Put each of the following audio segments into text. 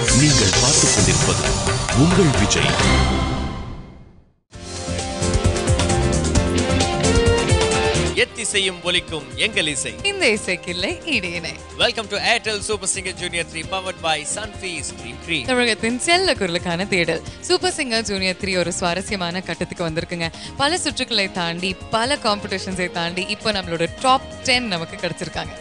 நீங்கள் பார்த்துக் கொண்டிருப்பது உங்கள் விஜய். எத்திசையும் ஒலிக்கும் எங்கள் இசை. இந்த இசைக்கில்லை ஈடினை. Welcome to Airtel super singer junior 3 powered by Sunfeast cream. தமிழகத்தின் செல்ல குரலுக்கான தேடல் சூப்பர் சிங்கர் ஜூனியர் 3 ஒரு சுவாரஸ்யமான கட்டத்துக்கு வந்திருக்குங்க. பல சுற்றுக்களை தாண்டி, பல காம்படிஷன்ஸை தாண்டி இப்போ நம்மளோட டாப் 10 நமக்கு கிடைச்சிருக்காங்க.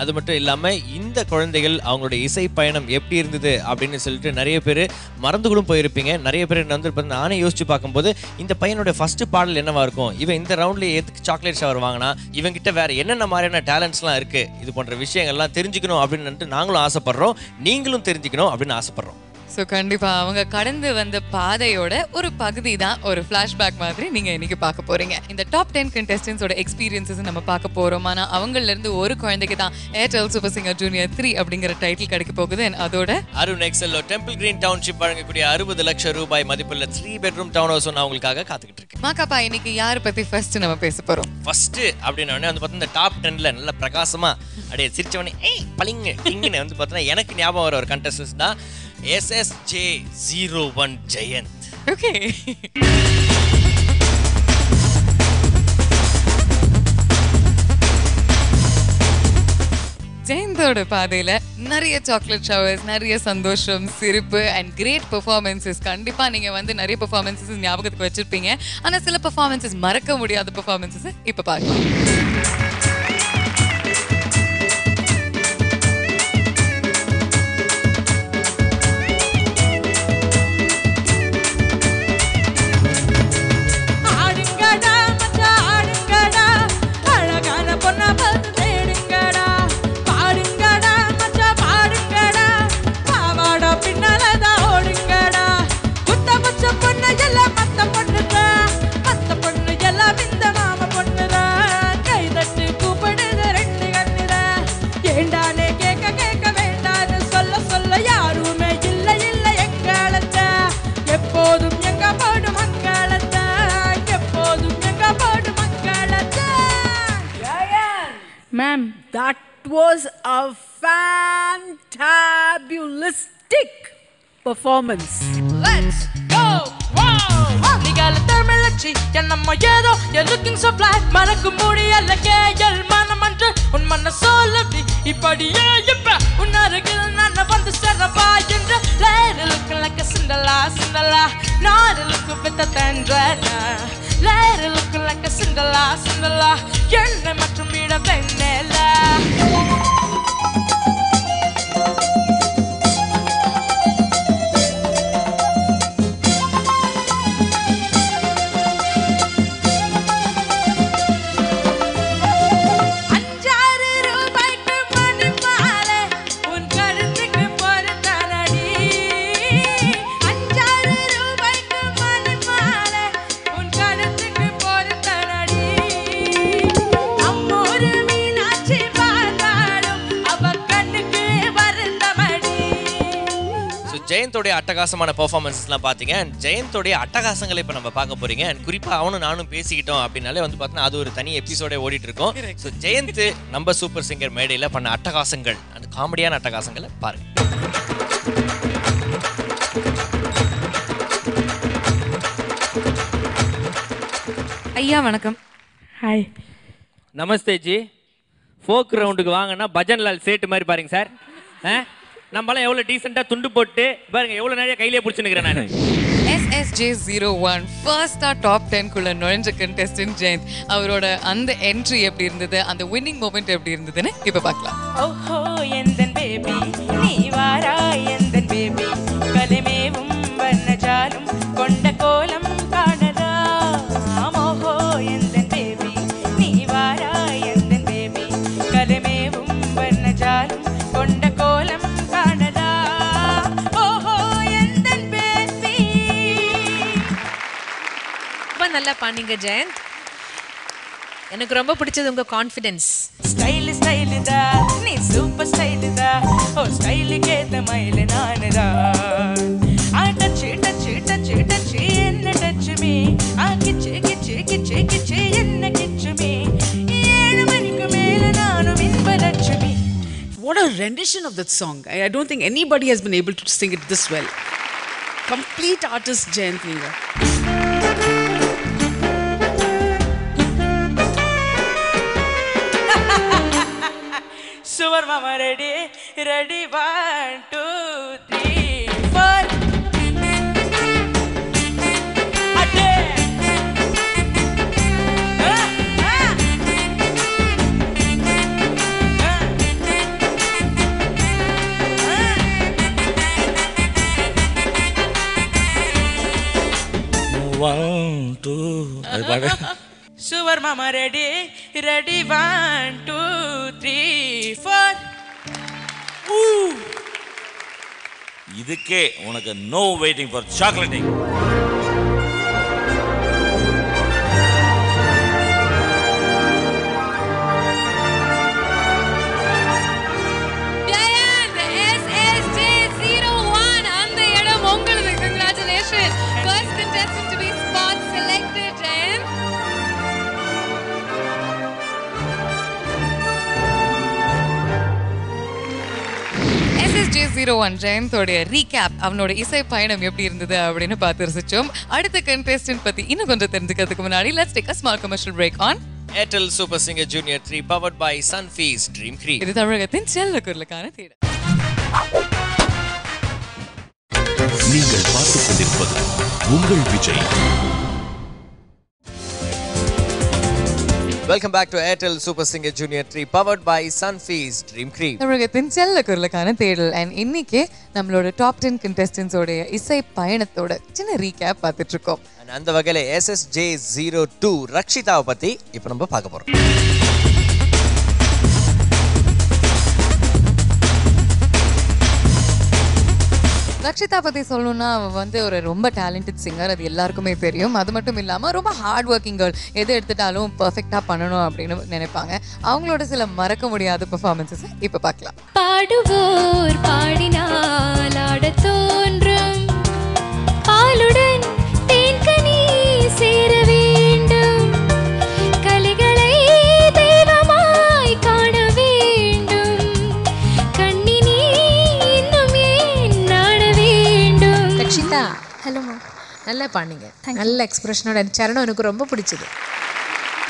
அது மட்டும் இல்லாமல் இந்த குழந்தைகள் அவங்களுடைய இசை பயணம் எப்படி இருந்தது அப்படின்னு சொல்லிட்டு நிறைய பேர் மறந்துகளும் போயிருப்பீங்க. நிறைய பேர் வந்து நானே யோசிச்சு பார்க்கும்போது இந்த பையனோட ஃபர்ஸ்ட் பாடல் என்னவா இருக்கும், இவன் இந்த ரவுண்ட்ல எதுக்கு சாக்லேட் ஷவர் வாங்கினா, இவங்கிட்ட வேற என்னென்ன மாதிரியான டேலண்ட்ஸ்லாம் இருக்கு, இது போன்ற விஷயங்கள்லாம் தெரிஞ்சுக்கணும் அப்படின்னு நாங்களும் ஆசைப்படுறோம், நீங்களும் தெரிஞ்சுக்கணும் அப்படின்னு ஆசைப்படுறோம். ஸோ கண்டிப்பாக அவங்க கடந்து வந்த பாதையோட ஒரு பகுதி தான் ஒரு ஃப்ளாஷ்பேக் மாதிரி நீங்கள் இன்னைக்கு பார்க்க போறீங்க. இந்த டாப் 10 கண்டெஸ்டன்ஸோட எக்ஸ்பீரியன்ஸஸ் நம்ம பார்க்க போறோம். ஆனால் அவங்கலேருந்து ஒரு குழந்தைக்கு தான் ஏர்டெல் சூப்பர் சிங்கர் ஜூனியர் 3 அப்படிங்கிற டைட்டில் கிடைக்க போகுது. அதோட அருண் எக்ஸெல்லோ டெம்பிள் கிரீன் டவுன்ஷிப் வழங்கக்கூடிய 60 லட்சம் ரூபாய் மதிப்புள்ள 3 பெட்ரூம் டவுன் ஹவுஸ் அவங்களுக்காக காத்துக்கிட்டு இருக்கு. மாக்காப்பா, இன்னைக்கு யாரை பத்தி ஃபர்ஸ்ட் நம்ம பேச போறோம்? ஃபர்ஸ்ட் அப்படின்னு வந்து பார்த்தா இந்த டாப் 10ல நல்ல பிரகாசமா அப்படியே சிரிச்சவனே பளிங்கு டிங்குன்னு வந்து பார்த்தா எனக்கு ஞாபகம் வர ஒரு கண்டெஸ்டன்ஸ் தான் SSJ01 ஜெயந்த். ஓகே, ஜெயந்தோட பாதையில நிறைய சாக்லேட் ஷவர்ஸ், நிறைய சந்தோஷம், சிரிப்பு அண்ட் கிரேட் பெர்ஃபார்மன்சஸ். கண்டிப்பா நீங்க வந்து நிறைய பெர்ஃபார்மன்சஸ் ஞாபகத்துக்கு வச்சிருப்பீங்க. ஆனா சில பெர்ஃபார்மன்சஸ் மறக்க முடியாத பெர்ஃபார்மன்சஸ் இப்ப பார்க்கலாம். Ma'am, that was a fantabulistic performance. Let's go! Wow! Nigala thermalachi, yanamma yedo, you're looking so fly. Manaku mudiyalla keyal manamandru, un manna solabdi, ipadiye yippa, unarugil nanna vandu serava endru. Lady looking like a Cinderella, Cinderella, not looking with a tendrena. Lady looking like a Cinderella, Cinderella, yenna matrum vida vennela. ஜெயந்தோடைய அட்டகாசமான பெர்ஃபார்மன்ஸ்லாம் பார்த்தீங்க. ஜெயந்தோடைய அட்டகாசங்களை இப்போ நம்ம பார்க்க போறீங்க. குறிப்பாக அவனும் நானும் பேசிக்கிட்டோம் அப்படின்னாலே வந்து பார்த்தீங்கன்னா அது ஒரு தனி எபிசோடே ஓடிட்டு இருக்கோம். ஸோ ஜெயந்த் நம்ம சூப்பர் சிங்கர் மேடையில் பண்ண அட்டகாசங்கள், அந்த காமெடியான அட்டகாசங்களை பாருங்க. ஐயா வணக்கம். Hi. நமஸ்தே ஜி. ஃபோக் ரவுண்டுக்கு வாங்கன்னா பஜன்லால் சேட்டு மாதிரி பாருங்க சார். நம்மளாம் எவ்வளோ டீசெண்டாக துண்டு போட்டு பாருங்க, எவ்வளோ நிறைய கையிலே பிடிச்சுன்னுக்கிறேன் நான். SSJ01 ஃபர்ஸ்டா டாப் 10 குள்ள நுழைஞ்ச கண்டெஸ்டன்ட் ஜெயந்த். அவரோட அந்த என்ட்ரி எப்படி இருந்தது, அந்த வின்னிங் மொமெண்ட் எப்படி இருந்ததுன்னு இப்ப பார்க்கலாம். ஓஹோ எந்தன் பேபி நீ வாராய், எந்தன் பேபி கலைமேவும் வண்ணஜாலும் கொண்ட கோலம் காணலாம். ஓஹோ எந்தன் பேபி நீ வாராய், எந்தன் பேபி கலைமேவும் வண்ணஜாலும் கொண்ட கோலம் காணலாம். ஓஹோ எந்தன் பேபி. ரொம்ப நல்லா பாடுங்க ஜெயந்த். எனக்கு ரொம்ப பிடிச்சது உங்க கான்ஃபிடன்ஸ். ஸ்டைல் ஸ்டைல் தா நீ சூப்பர் ஸ்டைல் தா, ஓ ஸ்டைலுக்கு ஏத்த மயில நானுதா. Touch rendition of that song. I don't think anybody has been able to sing it this well. Complete artist Jayant Ninga. Super Mama ready, ready, 1, 2, 3, 4. Ade. Super Mama ready, ready, 1, 2, 3, 4. இதுக்கே உனக்கு no waiting for சாக்லேட்டிங். Giant SSJ01 அந்த இடம் உங்களுக்கு. Congratulations. First contestant to be spot selected, Giant. SSJ01 ஜெயந்தோடைய recap, அவனோட இசை பயணம் எப்படி இருந்தது அப்படின்னு பார்த்து ரசிச்சோம். அடுத்த கண்டெஸ்டன்ட் பத்தி இன்னும் கொஞ்சம் தெரிஞ்சுக்கிறதுக்கு முன்னாடி let's take a small commercial break on Airtel super singer junior 3 powered by Sunfeast Dream Creek. இது தமிழகத்தின் செல்ல குரலுக்கான தேடல். நீங்கள் பார்த்துக் கொண்டிருப்பது உங்கள் Vijay. Welcome back to Airtel Super Singer Junior 3 powered by Sunfeast Dream Creek. தமிழகத்தின் செல்ல குரலுக்கான தேடல். அண்ட் இன்னைக்கு நம்மளோட டாப் 10 கண்டெஸ்டன்ஸோட இசை பயணத்தோட சின்ன ரீகேப் பார்த்துட்டு இருக்கோம். அந்த வகையில SSJ02 ரக்ஷிதாவை பத்தி இப்போ நம்ம பார்க்க போறோம். ரக்ஷிதா பற்றி சொல்லணும்னா அவள் வந்து ஒரு ரொம்ப டேலண்டட் சிங்கர், அது எல்லாருக்குமே தெரியும். அது மட்டும் இல்லாமல் ரொம்ப ஹார்ட் ஒர்க்கிங் கேர்ள். எது எடுத்துட்டாலும் பர்ஃபெக்டாக பண்ணணும் அப்படின்னு நினைப்பாங்க. அவங்களோட சில மறக்க முடியாத பெர்ஃபார்மன்ஸஸ் இப்போ பார்க்கலாம். பாடுவோர் பாடினால் ஆடத் தோன்றும், பாலுடன் தேன்கனி சேர வேண்டும், கலைகளை தெய்வமாய் காண வேண்டும், கண்ணினி இன்னும் ஏன் நாட வேண்டும். ரக்ஷிதா, ஹலோமா, நல்லா பாடுங்க. நல்ல எக்ஸ்பிரஷனோட சரணம் எனக்கு ரொம்ப பிடிச்சது.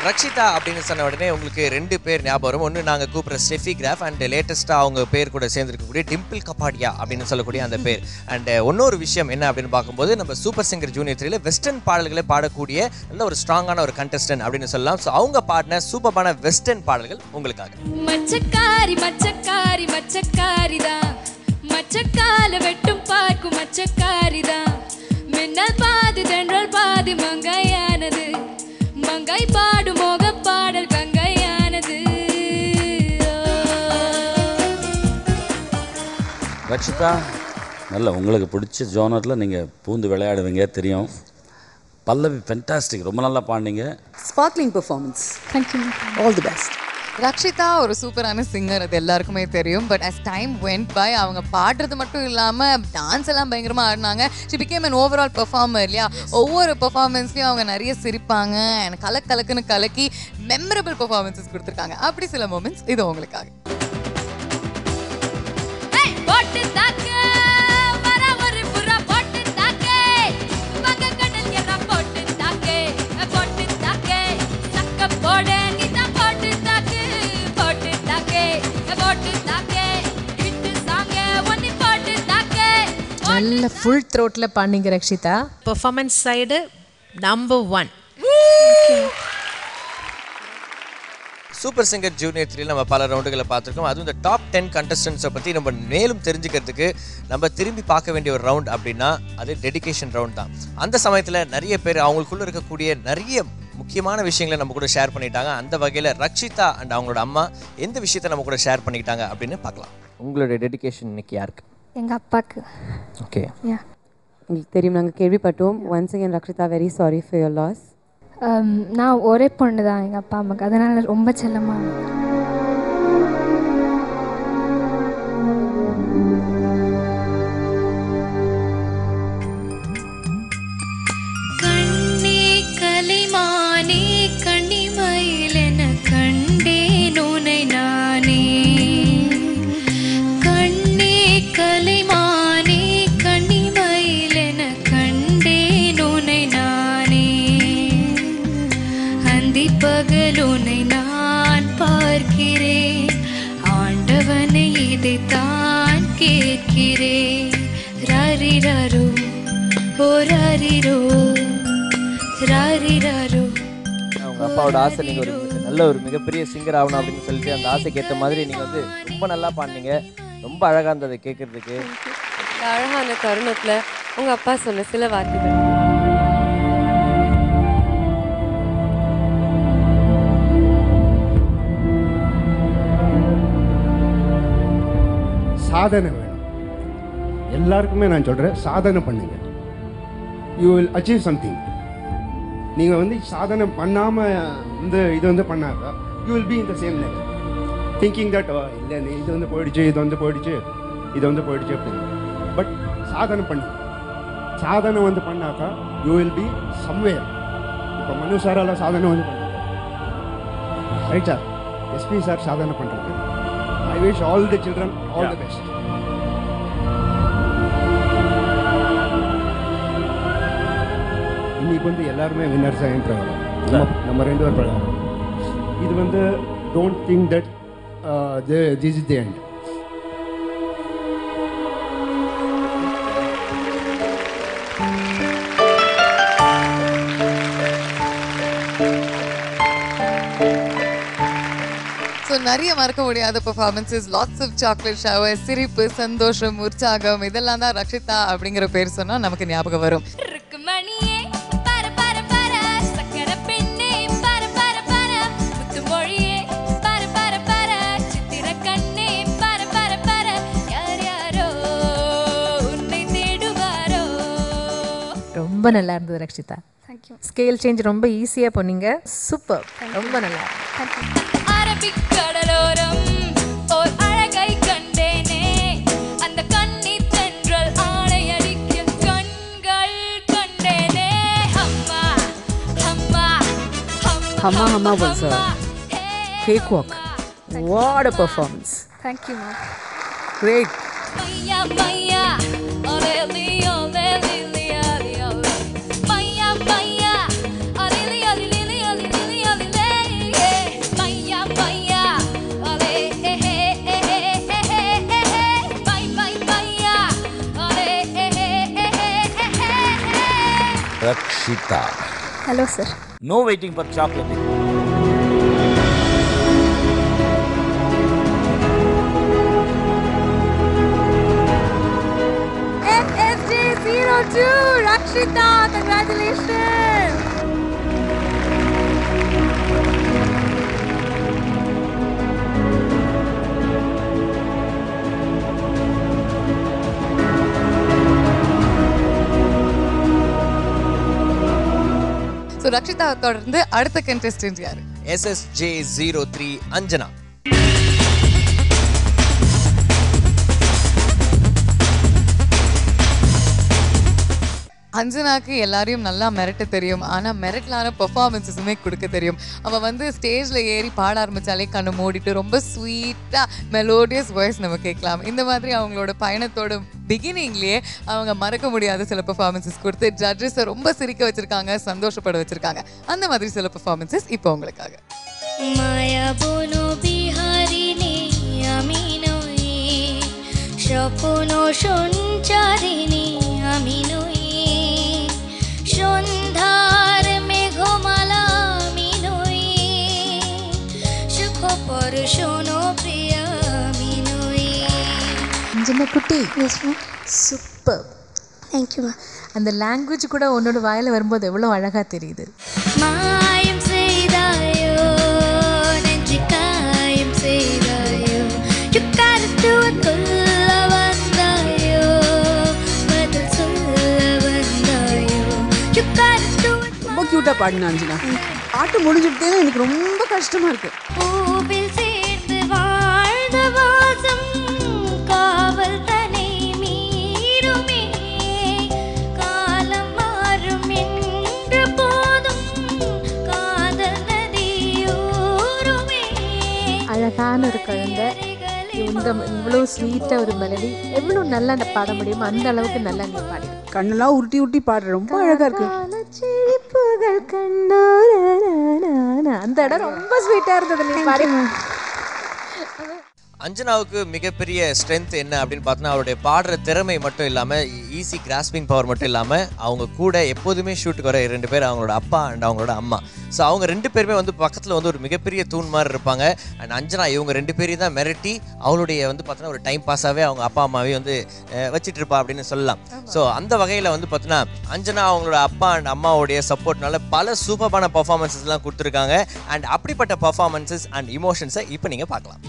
ரக்ஷிதா அப்படின்னு சொன்ன உடனே உங்களுக்கு 2 பேர் ஞாபகம் வரும். ஒன்று நாங்கள் கூப்பிட்ற ஸ்டெஃபி கிராஃப் அண்ட் லேட்டஸ்ட்டாக அவங்க பேர் கூட சேர்ந்துருக்கக்கூடிய டிம்பிள் கபாடியா அப்படின்னு சொல்லக்கூடிய அந்த பேர். அண்ட் இன்னொரு விஷயம் என்ன அப்படின்னு பார்க்கும்போது நம்ம சூப்பர் சிங்கர் ஜூனியர் 3ல வெஸ்டர்ன் பாடல்களை பாடக்கூடிய நல்ல ஒரு ஸ்ட்ராங்கான ஒரு கண்டஸ்டன்ட் அப்படின்னு சொல்லலாம். ஸோ அவங்க பாடின சூப்பரான வெஸ்டர்ன் பாடல்கள் உங்களுக்காக. மச்சக்காரி மச்சக்காரி மச்சக்காரிதான், மச்சக்கால வெட்டும் பார்க்கும் மச்சக்காரிதான், மின்னல் பாதி தென்றல் பாதி மங்கையானது, மங்கை பாடு மோக பாடல் கங்கையானது. ரக்ஷிதா, நல்ல உங்களுக்கு பிடிச்ச ஜோனரில் நீங்கள் பூந்து விளையாடுவீங்க தெரியும். பல்லவி ஃபென்டாஸ்டிக், ரொம்ப நல்லா பாடினீங்க. Sparkling performance. Thank you. All the best. Rakshitha ஒரு சூப்பரான சிங்கர், அது எல்லாருக்குமே தெரியும். But as time went by அவங்க பாடுறது மட்டும் இல்லாமல் டான்ஸ் எல்லாம் பயங்கரமாக ஆடினாங்க. she became an overall performer இல்லையா? ஒவ்வொரு பெர்ஃபார்மன்ஸ்லையும் அவங்க நிறைய சிரிப்பாங்க, எனக்கு கலக்குன்னு கலக்கி மெமரபிள் பெர்ஃபார்மன்ஸஸ் கொடுத்துருக்காங்க. அப்படி சில மூமெண்ட்ஸ் இது உங்களுக்காக. நல்ல ஃபுல் த்ரோட்டில் பாடிங்க Rakshitha. Performance side number 1. Super singer junior 3 நம்ம பல ரவுண்டுகளை பார்த்துருக்கோம். அதுவும் இந்த டாப் 10 கண்டஸ்டன்ஸை பற்றி நம்ம மேலும் தெரிஞ்சுக்கிறதுக்கு நம்ம திரும்பி பார்க்க வேண்டிய ஒரு ரவுண்ட் அப்படின்னா அது டெடிகேஷன் ரவுண்ட் தான். அந்த சமயத்தில் நிறைய பேர் அவங்களுக்குள்ள இருக்கக்கூடிய நிறைய முக்கியமான விஷயங்களை நம்ம கூட ஷேர் பண்ணிட்டாங்க. அந்த வகையில் ரக்ஷிதா அண்ட் அவங்களோட அம்மா எந்த விஷயத்தை நம்ம கூட ஷேர் பண்ணிக்கிட்டாங்க அப்படின்னு பார்க்கலாம். உங்களுடைய டெடிகேஷன் இன்னைக்கு யாருக்கு? எங்கள் அப்பாவுக்கு. ஓகே, உங்களுக்கு தெரியும், நாங்கள் கேள்விப்பட்டோம். Once again Rakshita, very sorry for your loss. நான் ஒரே பொண்ணு தான் எங்கள் அப்பா அம்மாவுக்கு, அதனால் ரொம்ப செல்லமாக. கண்ணே கலைமானே கண்ணிமயில் என கண்டேன் உனை நானே, போராரிரோ ராரிராரோ. உங்க அப்பாவோட ஆசை நீங்க ஒரு நல்ல ஒரு மிகப்பெரிய சிங்கர் ஆகணும் அப்படின்னு சொல்லிட்டு அந்த ஆசைக்கு ஏற்ற மாதிரி நீங்க வந்து ரொம்ப நல்லா பாடுனீங்க. ரொம்ப அழகா இருந்தது கேட்கறதுக்கு. இந்த அழகான தருணத்துல உங்க அப்பா சொன்ன சில வார்த்தைகள். சாதனை வேணும். எல்லாருக்குமே நான் சொல்கிறேன், சாதனை பண்ணுங்க. You will achieve something. நீங்கள் வந்து சாதனை பண்ணாமல் இது வந்து பண்ணாக்கா you will be in the same level thinking that இல்லை இது வந்து போயிடுச்சு இது வந்து போயிடுச்சு அப்படின்னு. பட் சாதனை பண்ணுங்க. சாதனை வந்து பண்ணாக்கா யூ வில் பி சம்வேர். இப்போ மனு சாரால் சாதனை வந்து பண்ணுங்க, ரைட் சார்? எஸ்பி சார் சாதனை பண்ணுறது. I wish all the children all the best. இன்னைக்கு வந்து எல்லாருமே வின்னர்ஸாக என்ட்ராகலாம். நம்ம 2 பேர் பழகலாம். இது வந்து don't think that this is the end. நிறைய மறக்க முடியாத performances, lots of chocolate shower, சிரிப்பு, சந்தோஷம், உற்சாகம், இதெல்லாம் தான் ரக்ஷிதா அப்படிங்கிற பேர் சொன்னா நமக்கு ஞாபகம் வரும். ரொம்ப நல்லா இருந்தது ரக்ஷிதா. தேங்க்யூ. ஸ்கேல் சேஞ்ச் ரொம்ப ஈஸியாக போனீங்க. சூப்பர், ரொம்ப நல்லா. தேங்க்யூ. அரபிக்கடலோரம் ஓர் அழகை கண்டேனே, அந்த கண்ணீர் தென்றல் ஆணையடிக்க கண்கள் கண்டேனே. ஹம்மா ஹம்மா Hamma Hamma was a cakewalk. What a performance. Thank you, ma'am. Great. மையா மையா ஒரேலி ஒரேலி லியாலி ஒரே மையா மையா ஒரேலி ஒரேலி ஒரேலி ஒரேலி மையா மையா ஒரே ஹே ஹே ஹே ஹே ஹே மை மை மையா ஒரே ஹே ஹே ஹே ஹே. Rakshitha. Hello, sir. No waiting for chocolate. NSJ 02 Rakshita, congratulations. So Rakshitha தொடர்ந்து அடுத்த கண்டெஸ்டன்ட் யாரு? SSJ 03 அஞ்சனா. அஞ்சனாக்கு எல்லாரையும் நல்லா மிரட்ட தெரியும், ஆனால் மிரட்டலான பெர்ஃபார்மன்ஸஸுமே கொடுக்க தெரியும். அவள் வந்து ஸ்டேஜில் ஏறி பாட ஆரம்பித்தாலே கண்ணு மூடிட்டு ரொம்ப ஸ்வீட்டாக மெலோடியஸ் வாய்ஸ் நம்ம கேட்கலாம். இந்த மாதிரி அவங்களோட பயணத்தோட பிகினிங்லேயே அவங்க மறக்க முடியாத சில பெர்ஃபார்மன்ஸஸ் கொடுத்து ஜட்ஜஸை ரொம்ப சிரிக்க வச்சுருக்காங்க, சந்தோஷப்பட வச்சுருக்காங்க. அந்த மாதிரி சில பெர்ஃபார்மன்ஸஸ் இப்போ உங்களுக்காக. মায়া বনো বিহারিণী আমি নই, স্বপ্ন সঞ্চারিণী আমি নই, সন্ধ্যার মেঘমালা আমি নই, সুখ পরশন প্রিয়া আমি নই. அஞ்சனா குட்டி, Yes, ma'am. Super. Thank you, ma'am. அந்த லாங்குவேஜ் கூட உன்னோட வாயில வரும்போது எவ்வளோ அழகா தெரியுது. மாயம் செய்தாயோ நெஞ்சு காயம் செய்தாயோ, யுக்காரத்துவக்குள்ள வந்தாயோ பதில் சொல்ல வந்தாயோ, யுக்காரத்துவ. ரொம்ப க்யூட்டாக பாடினா அஞ்சனா. பாட்டு முடிஞ்சுட்டேன்னு எனக்கு ரொம்ப கஷ்டமாக இருக்கு. பூவில் சேர்ந்து வாழ்ந்த வாசம் காவல் தனை மீறுமே, காலம் மாறும் என்ற போதும் காதல் நதியூருமே. அழகான ஒரு குழந்தை, இந்த இவ்வளோ ஸ்வீட்டாக ஒரு மெலடி, எவ்வளோ நல்லா பாட முடியுமோ அந்த அளவுக்கு நல்லா நீ பாடி. கண்ணெல்லாம் உருட்டி உருட்டி பாடுற ரொம்ப அழகாக இருக்கு. செழிப்புகள் கண்ணோர அந்த இடம் ரொம்ப ஸ்வீட்டாக இருந்தது நீ பாடி. அஞ்சனாவுக்கு மிகப்பெரிய ஸ்ட்ரென்த் என்ன அப்படின்னு பார்த்தோன்னா அவருடைய பாடுற திறமை மட்டும் இல்லாமல் ஈஸி கிராஸ்பிங் பவர் மட்டும் இல்லாமல் அவங்க கூட எப்போதுமே ஷூட்டுக்கு வர 2 பேர் அவங்களோட அப்பா அண்ட் அவங்களோட அம்மா. ஸோ அவங்க 2 பேருமே வந்து பக்கத்தில் வந்து ஒரு மிகப்பெரிய தூண் மாதிரி இருப்பாங்க. அண்ட் அஞ்சனா இவங்க 2 பேரையும் தான் மிரட்டி அவளுடைய வந்து பார்த்தோன்னா ஒரு டைம் பாஸாகவே அவங்க அப்பா அம்மாவே வந்து வச்சுட்டு இருப்பா அப்படின்னு சொல்லலாம். ஸோ அந்த வகையில் வந்து பார்த்தோன்னா அஞ்சனா அவங்களோட அப்பா அண்ட் அம்மாவுடைய சப்போர்ட்னால பல சூப்பரான பர்ஃபார்மன்ஸஸ்லாம் கொடுத்துருக்காங்க. அண்ட் அப்படிப்பட்ட பர்ஃபார்மன்ஸஸ் அண்ட் இமோஷன்ஸை இப்போ நீங்கள் பார்க்கலாம்.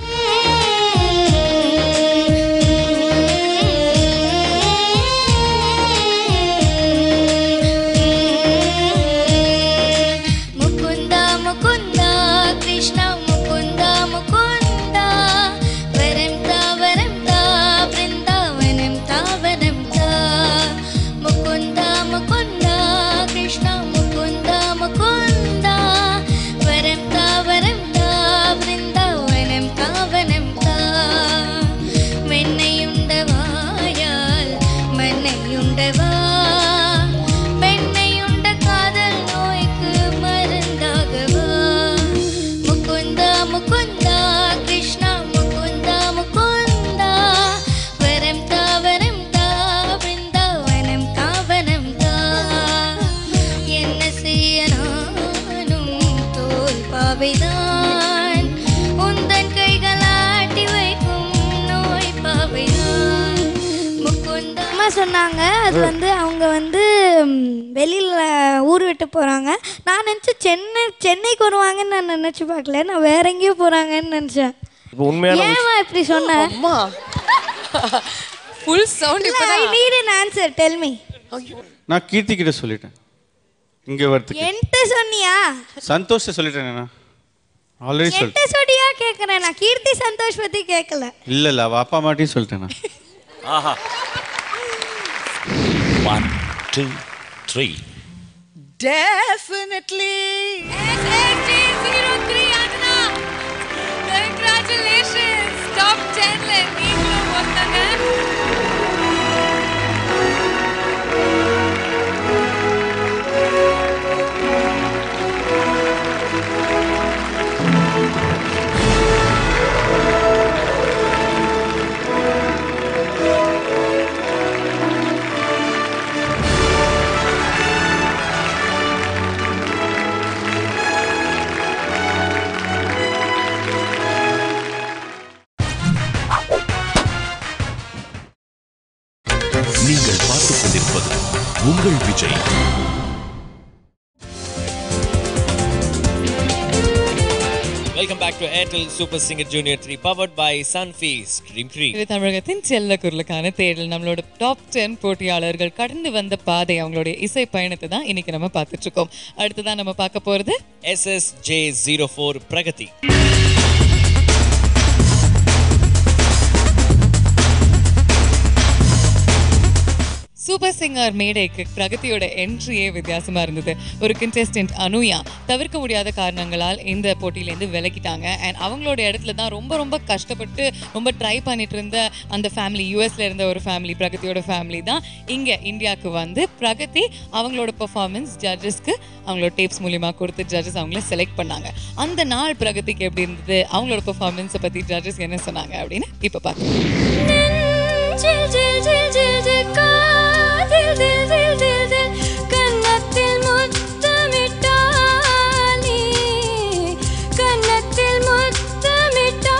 முகுந்தா முகுந்தா கிருஷ்ணா முகுந்தா முகுந்தா வரம் தா பிருந்தாவனம் தாவனம் தா முகுந்தா முகுந்தா கிருஷ்ணா முகுந்தா முகுந்தா வரம் தா பிருந்தாவனம் தாவனம் தா மென்னையுண்டவாயால் மன்னையுண்டவா பெண்ணையுண்ட காதல் நோய்க்கு மருந்தாகவா முகுந்தா முகுந்தா கிருஷ்ணா முகுந்தா முகுந்தா வரம் தா பிருந்தாவனம் தாவனம் தா என்ன செய்ய நானும் தோல் பாவைதான் உந்தன் கைகளாட்டி வைக்கும் நோய் பாவைதான் முகுந்தா. அம்மா சொன்னாங்க அது வந்து அவங்க வந்து வெளியில் ஊர் விட்டு போகிறாங்க. நான் நினச்சேன் சென்னைக்கு வருவாங்கன்னு நான் நினச்சி பார்க்கல. நான் வேற எங்கேயோ போகிறாங்கன்னு நினச்சேன். ஏமா இப்படி சொன்னேன்? அம்மா ஃபுல் சவுண்ட் இப்போ I need an answer, tell me. நான் கீர்த்தி கிட்ட சொல்லிட்டேன் இங்கே வரதுக்கு. என்கிட்ட சொன்னியா? சந்தோஷ சொல்லிட்டேன். நான் ஆல்ரெடி என்கிட்ட சொல்லிட்டேன். சொன்னியா கேட்குறேன். நான் கீர்த்தி சந்தோஷ் பற்றி கேட்கல. இல்லை அவள் அப்பா அம்மாட்டையும் சொல்லிட்டேன் நான். ஆஹா 1 2 3 Definitely. SSG03 Anjana. Congratulations. Top 10ல நீங்களும் ஒருத்தங்க. நீங்கள் பார்த்துக் கொண்டிருப்பது உங்கள் Vijay. Welcome back to Airtel super singer junior 3 powered by Sunfeast dream 3. இது தமிழகத்தின் செல்ல குரலுக்கான தேடல். நம்மளோட டாப் 10 போட்டியாளர்கள் கடந்து வந்த பாதை அவங்களுடைய இசை பயணத்தை தான் இன்னைக்கு நம்ம பார்த்துட்டு இருக்கோம். அடுத்ததான் நம்ம பார்க்க போறது SSJ04 பிரகதி. சூப்பர் சிங்கர் மேடைக்கு பிரகதியோட என்ட்ரியே வித்தியாசமா இருந்தது. ஒரு கண்டெஸ்டன்ட் அனுயா தவிர்க்க முடியாத காரணங்களால் இந்த போட்டியிலேருந்து விலகிட்டாங்க. அண்ட் அவங்களோட இடத்துல தான் ரொம்ப கஷ்டப்பட்டு ரொம்ப ட்ரை பண்ணிட்டு இருந்த அந்த ஃபேமிலி, யூஎஸ்ல இருந்த ஒரு ஃபேமிலி, பிரகதியோட ஃபேமிலி தான் இங்கே இந்தியாவுக்கு வந்து பிரகதி அவங்களோட பெர்ஃபார்மன்ஸ் ஜட்ஜஸ்க்கு அவங்களோட டேப்ஸ் மூலியமாக கொடுத்து ஜட்ஜஸ் அவங்கள செலக்ட் பண்ணாங்க. அந்த நாள் பிரகதிக்கு எப்படி இருந்தது, அவங்களோட பெர்ஃபார்மன்ஸை பற்றி ஜட்ஜஸ் என்ன சொன்னாங்க அப்படின்னு இப்போ பார்க்கலாம். கன்னத்தில் முத்தமிட்டானே கன்னத்தில் முத்தமிட்டான்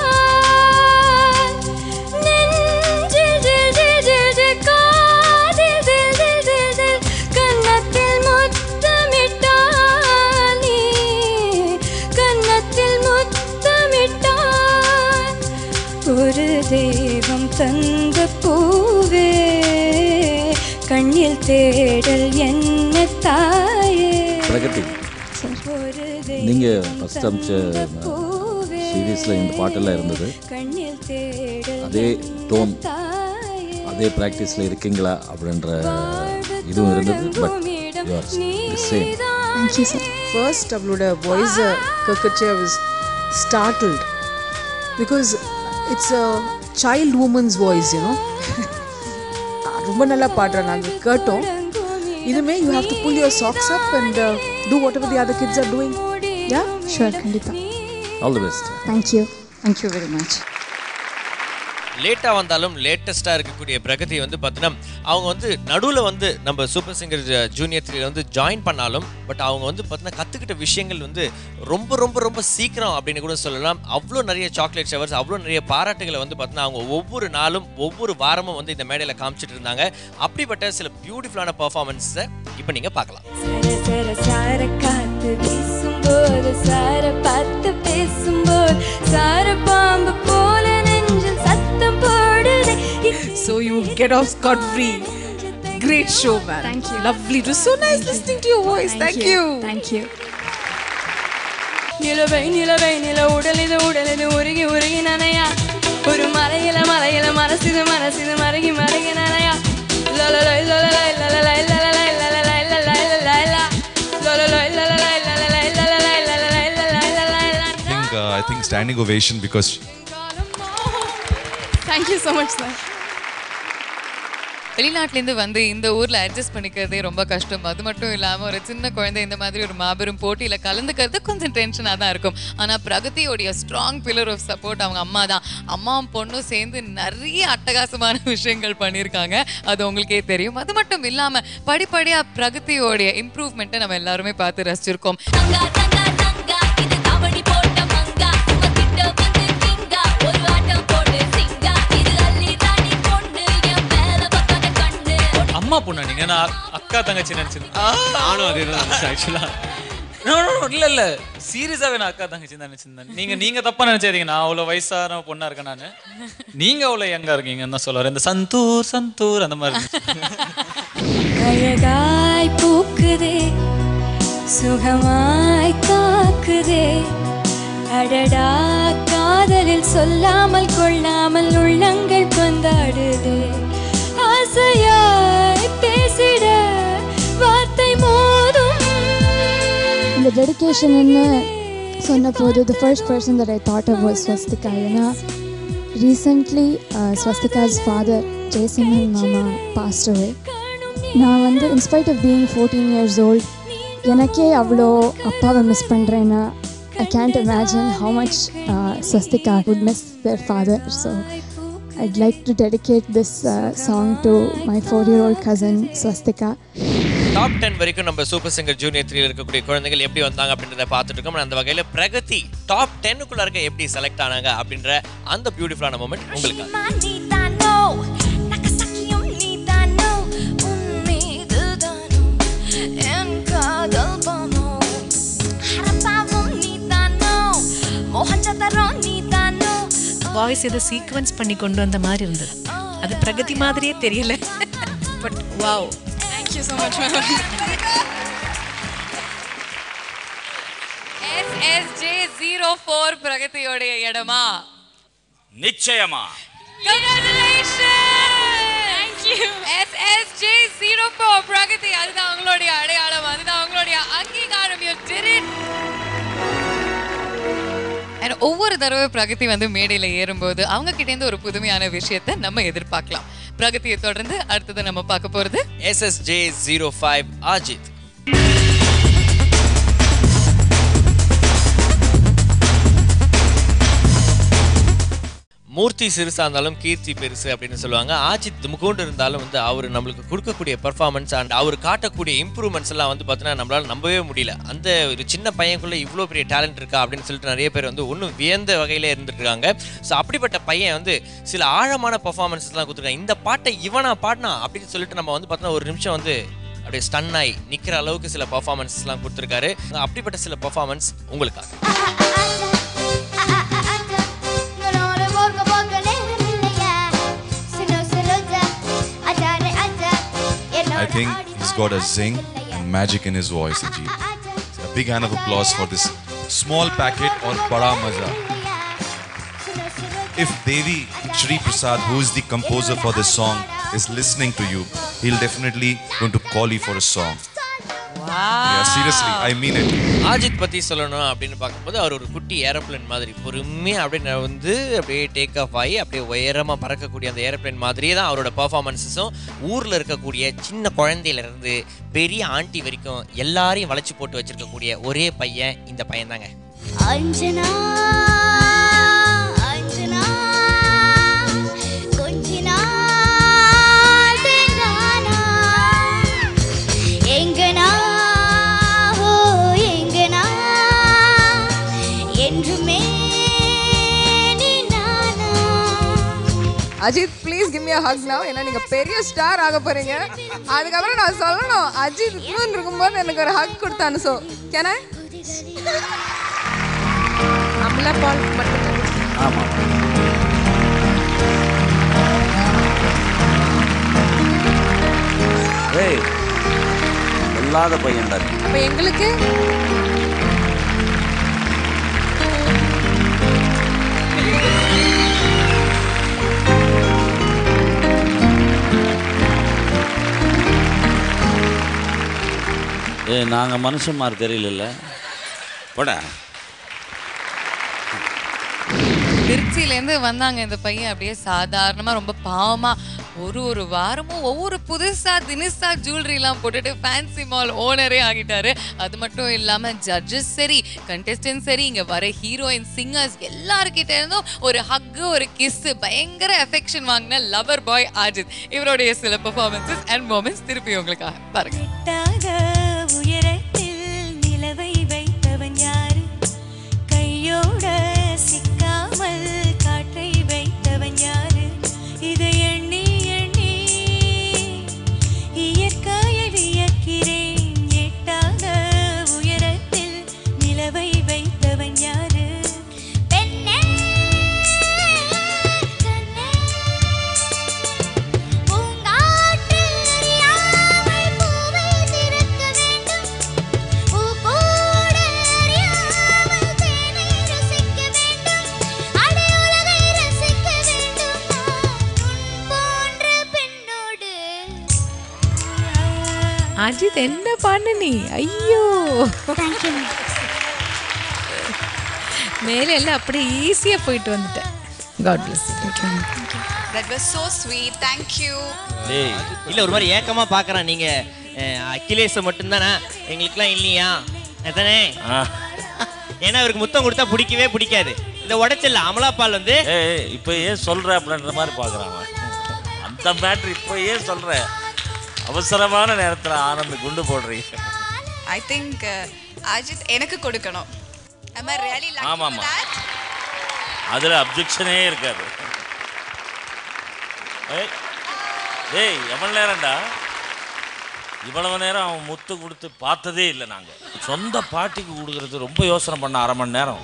நெஞ்சில் ஜில் ஜில் ஜில் ஜில் காதில் ஜில் ஜில் ஜில் ஜில் கன்னத்தில் முத்தமிட்டானே கன்னத்தில் முத்தமிட்டான் ஒரு தெய்வம் தந்த பூவே கண்ணில் தேடல் என்ன தாயே. பிரகதி, நீங்கள் ஃபஸ்ட் அமைச்ச சீரீஸில் இந்த பாட்டெல்லாம் இருந்தது. அதே டோன் அதே ப்ராக்டிஸில் இருக்கீங்களா அப்படின்ற இதுவும் இருந்தது. But you are same. Thank you, sir. First, அவளோட voice கேட்கச்சே I was startled because it's a child woman's voice, you know. ரொம்ப நல்லா பாடுறா. நாங்கள் கேட்டோம். இதுமே you have to pull your socks up and do whatever the other kids are doing. Yeah? Sure, கண்டிப்பா. All the best. Thank you. Thank you very much. லேட்டாக வந்தாலும் லேட்டஸ்ட்டாக இருக்கக்கூடிய பிரகதி வந்து பார்த்தீங்கன்னா அவங்க வந்து நடுவில் வந்து நம்ம சூப்பர் சிங்கர் ஜூனியர் 3 வந்து ஜாயின் பண்ணாலும் பட் அவங்க வந்து பார்த்தீங்கன்னா கற்றுக்கிட்ட விஷயங்கள் வந்து ரொம்ப ரொம்ப ரொம்ப சீக்கிரம் அப்படின்னு கூட சொல்லலாம். அவ்வளோ நிறைய சாக்லேட் ஷவர்ஸ், அவ்வளோ நிறைய பாராட்டுகளை வந்து பார்த்தீங்கன்னா அவங்க ஒவ்வொரு நாளும் ஒவ்வொரு வாரமும் வந்து இந்த மேடையில் காமிச்சிட்டு இருந்தாங்க. அப்படிப்பட்ட சில பியூட்டிஃபுல்லான பர்ஃபார்மன்ஸை இப்போ நீங்கள் பார்க்கலாம். So you get off scot-free. Great show, man. Thank you. Lovely. It was so nice listening to your voice. Thank you. Thank you. நிலவை நிலவை நில உடலிது உடலிது உருகி உருகி நனையா ஒரு மலையில மலையில மனசிது மனசிது மருகி மருகி Nanaiah லலலை லலலை லலலை லலலை லலலை லலலை லலலை லலலை லலலை லலலை லலலை லலலை லலலை I think standing ovation because Thank you so much, sir. வெளிநாட்டிலேருந்து வந்து இந்த ஊரில் அட்ஜஸ்ட் பண்ணிக்கிறதே ரொம்ப கஷ்டம். அது மட்டும் இல்லாமல் ஒரு சின்ன குழந்தை இந்த மாதிரி ஒரு மாபெரும் போட்டியில் கலந்துக்கிறது கொஞ்சம் டென்ஷனாக தான் இருக்கும். ஆனால் பிரகதியோடைய ஸ்ட்ராங் பில்லர் ஆஃப் சப்போர்ட் அவங்க அம்மா தான். அம்மாவும் பொண்ணும் சேர்ந்து நிறைய அட்டகாசமான விஷயங்கள் பண்ணியிருக்காங்க, அது உங்களுக்கே தெரியும். அது மட்டும் இல்லாமல் படிப்படியாக பிரகதியோடைய இம்ப்ரூவ்மெண்ட்டை நம்ம எல்லாருமே பார்த்து ரசிச்சிருக்கோம். அம்மா பொண்ணா நீங்க? நான் அக்கா தங்கச்சி நினைச்சிருந்தேன். நானும் அதே தான் ஆக்சுவலா. இல்ல சீரியஸாவே நான் அக்கா தங்கச்சி தான் நினைச்சிருந்தேன். நீங்க தப்பா நினைச்சாதீங்க. நான் அவ்வளவு வயசான பொண்ணா இருக்கேன் நானு. நீங்க அவ்வளவு யங்கா இருக்கீங்கன்னு தான் சொல்ல வரேன். இந்த சந்தூர் அந்த மாதிரி. அழகாய் பூக்குதே சுகமாய் தாக்குதே அடடா காதலில் சொல்லாமல் கொள்ளாமல் உள்ளங்கள் கொண்டாடுதே ஆசையாய் பேசிட வார்த்தை மோதும். இந்த டெடிகேஷன்னு சொன்னபோது the first person that I thought of was Swastika. ஏன்னா recently Swastika's father Jayasimhan Mama passed away. நான் வந்து in spite of being 14 years old எனக்கே அவ்வளோ அப்பாவை மிஸ் பண்ணுறேன்னா I can't imagine how much Swastika would miss their father. So I'd like to dedicate this song to my 4-year-old cousin Swastika. Top 10 வரைக்கும் நம்ம super singer junior 3 இருக்கக்கூடிய குழந்தைகள் எப்படி வந்தாங்க அப்படின்றத பார்த்துட்டு இருக்கோம். அந்த வகையில் பிரகதி டாப் 10க்குள்ள இருக்க எப்படி செலக்ட் ஆனாங்க அப்படின்ற அந்த பியூட்டிஃபுல்லான மொமெண்ட் உங்களுக்கு. வாய்ஸ் ஏதோ சீக்வன்ஸ் பண்ணி கொண்டு வந்த மாதிரி இருந்தது. அது பிரகதி மாதிரியே தெரியல. But wow. Thank you so much, ma'am. SSJ04 பிரகதியோடைய இடமா? நிச்சயமா. Congratulations. Thank you. SSJ04 Pragati, அதுதான் உங்களுடைய அடையாளம், அதுதான் உங்களுடைய அங்கீகாரம். You did it. ஒவ்வொரு தடவை பிரகதி வந்து மேடையில் ஏறும்போது அவங்க கிட்டேருந்து ஒரு புதுமையான விஷயத்தை நம்ம எதிர்பார்க்கலாம். பிரகதியை தொடர்ந்து அடுத்தது நம்ம பார்க்க போறது SSJ05 அஜித். மூர்த்தி சிறுசா இருந்தாலும் கீர்த்தி பெருசு அப்படின்னு சொல்லுவாங்க. அஜித் முகோண்டு இருந்தாலும் வந்து அவர் நம்மளுக்கு கொடுக்கக்கூடிய பர்ஃபார்மன்ஸ் அண்ட் அவர் காட்டக்கூடிய இம்ப்ரூவ்மெண்ட்ஸ் எல்லாம் வந்து பார்த்தீங்கன்னா நம்மளால நம்பவே முடியல. அந்த ஒரு சின்ன பையனுக்குள்ள இவ்வளோ பெரிய டேலண்ட் இருக்கா அப்படின்னு சொல்லிட்டு நிறைய பேர் வந்து ஒன்றும் வியந்த வகையில இருந்துட்டு இருக்காங்க. ஸோ அப்படிப்பட்ட பையன் வந்து சில ஆழமான பர்ஃபார்மன்ஸ்லாம் கொடுத்துருக்காங்க. இந்த பாட்டை இவனா பாடினா அப்படின்னு சொல்லிட்டு நம்ம வந்து பார்த்தோன்னா ஒரு நிமிஷம் வந்து அப்படியே ஸ்டன் ஆகி நிற்கிற அளவுக்கு சில பர்ஃபார்மன்ஸ்லாம் கொடுத்துருக்காரு. அப்படிப்பட்ட சில பர்ஃபார்மன்ஸ் உங்களுக்காக. I think he's got a zing and magic in his voice, Ajit. A big hand of applause for this small packet or Bada Maza. If Devi Shri Prasad, who is the composer for this song, is listening to you, he'll definitely going to call you for a song. Yeah, seriously, I mean it. Ajith பற்றி சொல்லணும் அப்படின்னு பார்க்கும்போது அவர் ஒரு குட்டி aeroplane மாதிரி பொறுமையாக அப்படியே வந்து அப்படியே டேக் ஆஃப் ஆகி அப்படியே உயரமாக பறக்கக்கூடிய அந்த ஏரோப்ளேன் மாதிரியே தான் அவரோட பர்ஃபார்மன்ஸஸும். ஊரில் இருக்கக்கூடிய சின்ன குழந்தையிலேருந்து பெரிய ஆண்டி வரைக்கும் எல்லாரையும் வளைச்சி போட்டு வச்சிருக்கக்கூடிய ஒரே பையன் இந்த பையன் தாங்க. Anjana Anjana Ajith please give me a hug now. ஏன்னா நீங்க பெரிய ஸ்டார் ஆக போறீங்க. அதுக்கப்புறம் நான் சொல்லணும் அஜித் இன்னும் இருக்கும்போது எனக்கு ஒரு ஹக் கொடுத்தானு. So can I? Amala Paul மட்டும். ஆமாம். ஏய் இல்லாத பையன்டா. அப்போ எங்களுக்கு நாங்கள் மனுஷன் மாதிரி தெரியல போட. திருச்சியிலேருந்து வந்தாங்க இந்த பையன் அப்படியே சாதாரணமாக ரொம்ப பாவமாக ஒரு வாரமும் ஒவ்வொரு தினுசா ஜுவல்லரிலாம் போட்டுட்டு ஃபேன்சி மால் ஓனரே ஆகிட்டாரு. அது மட்டும் இல்லாமல் ஜட்ஜஸ் சரி கண்டெஸ்டன்ட் சரி இங்கே வர ஹீரோயின் சிங்கர்ஸ் எல்லாருக்கிட்ட இருந்தும் ஒரு ஹக்கு ஒரு கிஸ்ஸு பயங்கர எஃபெக்ஷன் வாங்கின லவர் பாய் அஜித். இவருடைய சில பெர்ஃபார்மன்ஸஸ் அண்ட் மொமெண்ட்ஸ் திருப்பி உங்களுக்காக பாருங்க. உயரத்தில் நிலவை வைத்தவன் யாரு? கையோட சிக்காமல் காற்றை வைத்தவன் யாரு? இதை எண்ணி எண்ணி இயற்கையை வியக்கிறேன். எட்டாத உயரத்தில் நிலவை வைத்தவன் யாரு? பெண்ணே பூங்காற்றில் அறியாமல் பூவை திறக்க வேண்டும். பூ கூட அறியாமல் தேனை ரசிக்க வேண்டும். அடை உலகை ரசிக்க வேண்டும். உன் போன்ற பெண்ணோடு. அஜித் என்ன பண்ண நீ? ஐயோ மேலே எல்லாம் அப்படியே ஈஸியாக போயிட்டு வந்துட்டேன். God bless you. That was so sweet. Thank you. டேய் இல்ல ஒரு மாதிரி ஏக்கமா பார்க்கறான். நீங்க அகிலேஷ் மட்டும் தானா? எங்களுக்குலாம் இல்லையா? அதானே? ஏன்னா அவருக்கு முத்தம் கொடுத்தா பிடிக்கவே பிடிக்காது. இந்த உடைச்சல அமலாபால் வந்து இப்போ ஏன் சொல்ற அப்படின்ற மாதிரி பார்க்குறாங்க. அந்த மேட்ரு இப்போ ஏன் சொல்ற? அவசரமான நேரத்தில் ஆனந்த் குண்டு போடுறீங்க. I think Ajit எனக்கு கொடுக்கணும். Am I really lucky ஆமாம் for that? அதில் அப்ஜெக்ஷனே இருக்காது. ஏய் எவ்வளோ நேரம்டா? இவ்வளவு நேரம் அவன் முத்து கொடுத்து பார்த்ததே இல்லை. நாங்கள் சொந்த பாட்டிக்கு கொடுக்கறது ரொம்ப யோசனை பண்ண அரை மணி நேரம்.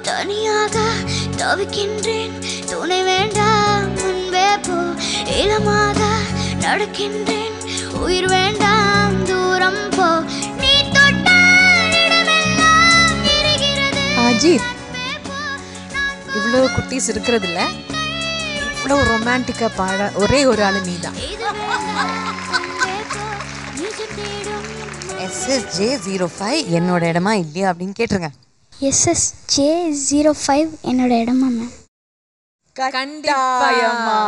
தனியாக தவிக்கின்றேன் துணை வேண்டாம் முன்பே போ. இளமாக நடக்கின்றேன் உயிர் வேண்டாம் தூரம் போ. நீ தொட்ட இடமெல்லாம் எரிகிறது. அஜித் இவ்வளோ குட்டீஸ் இருக்கிறது இல்லை. இவ்வளோ ரொமான்டிக்காக பாட ஒரே ஒரு ஆள் நீ தான். SSJ05 என்னோட இடமா இல்லையா அப்படின்னு கேட்டுருங்க. SSJ05 என்னோட இடமா மேம்? கண்டிப்பாயம்மா.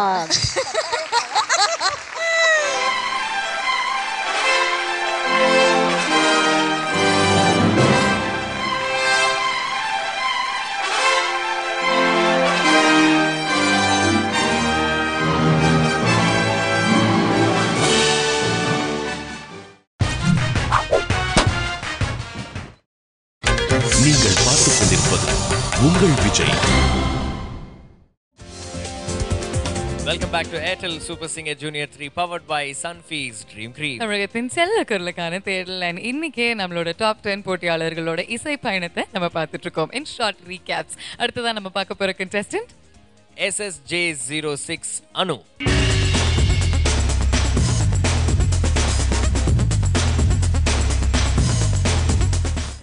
நீங்கள் பார்த்துக் கொண்டிருப்பது உங்கள் Vijay. Welcome back to Airtel super singer junior 3 powered by Sunfeast dream cream. தமிழகத்தின் செல்ல குரலுக்கான தேடல் அண்ட் இன்னைக்கே நம்மளோட டாப் 10 போட்டியாளர்களோட இசை பயணத்தை நம்ம பார்த்துட்டு இருக்கோம். In short recaps. அடுத்ததான் நம்ம பார்க்க போற கண்டெஸ்டன்ட் SSJ06 அனு.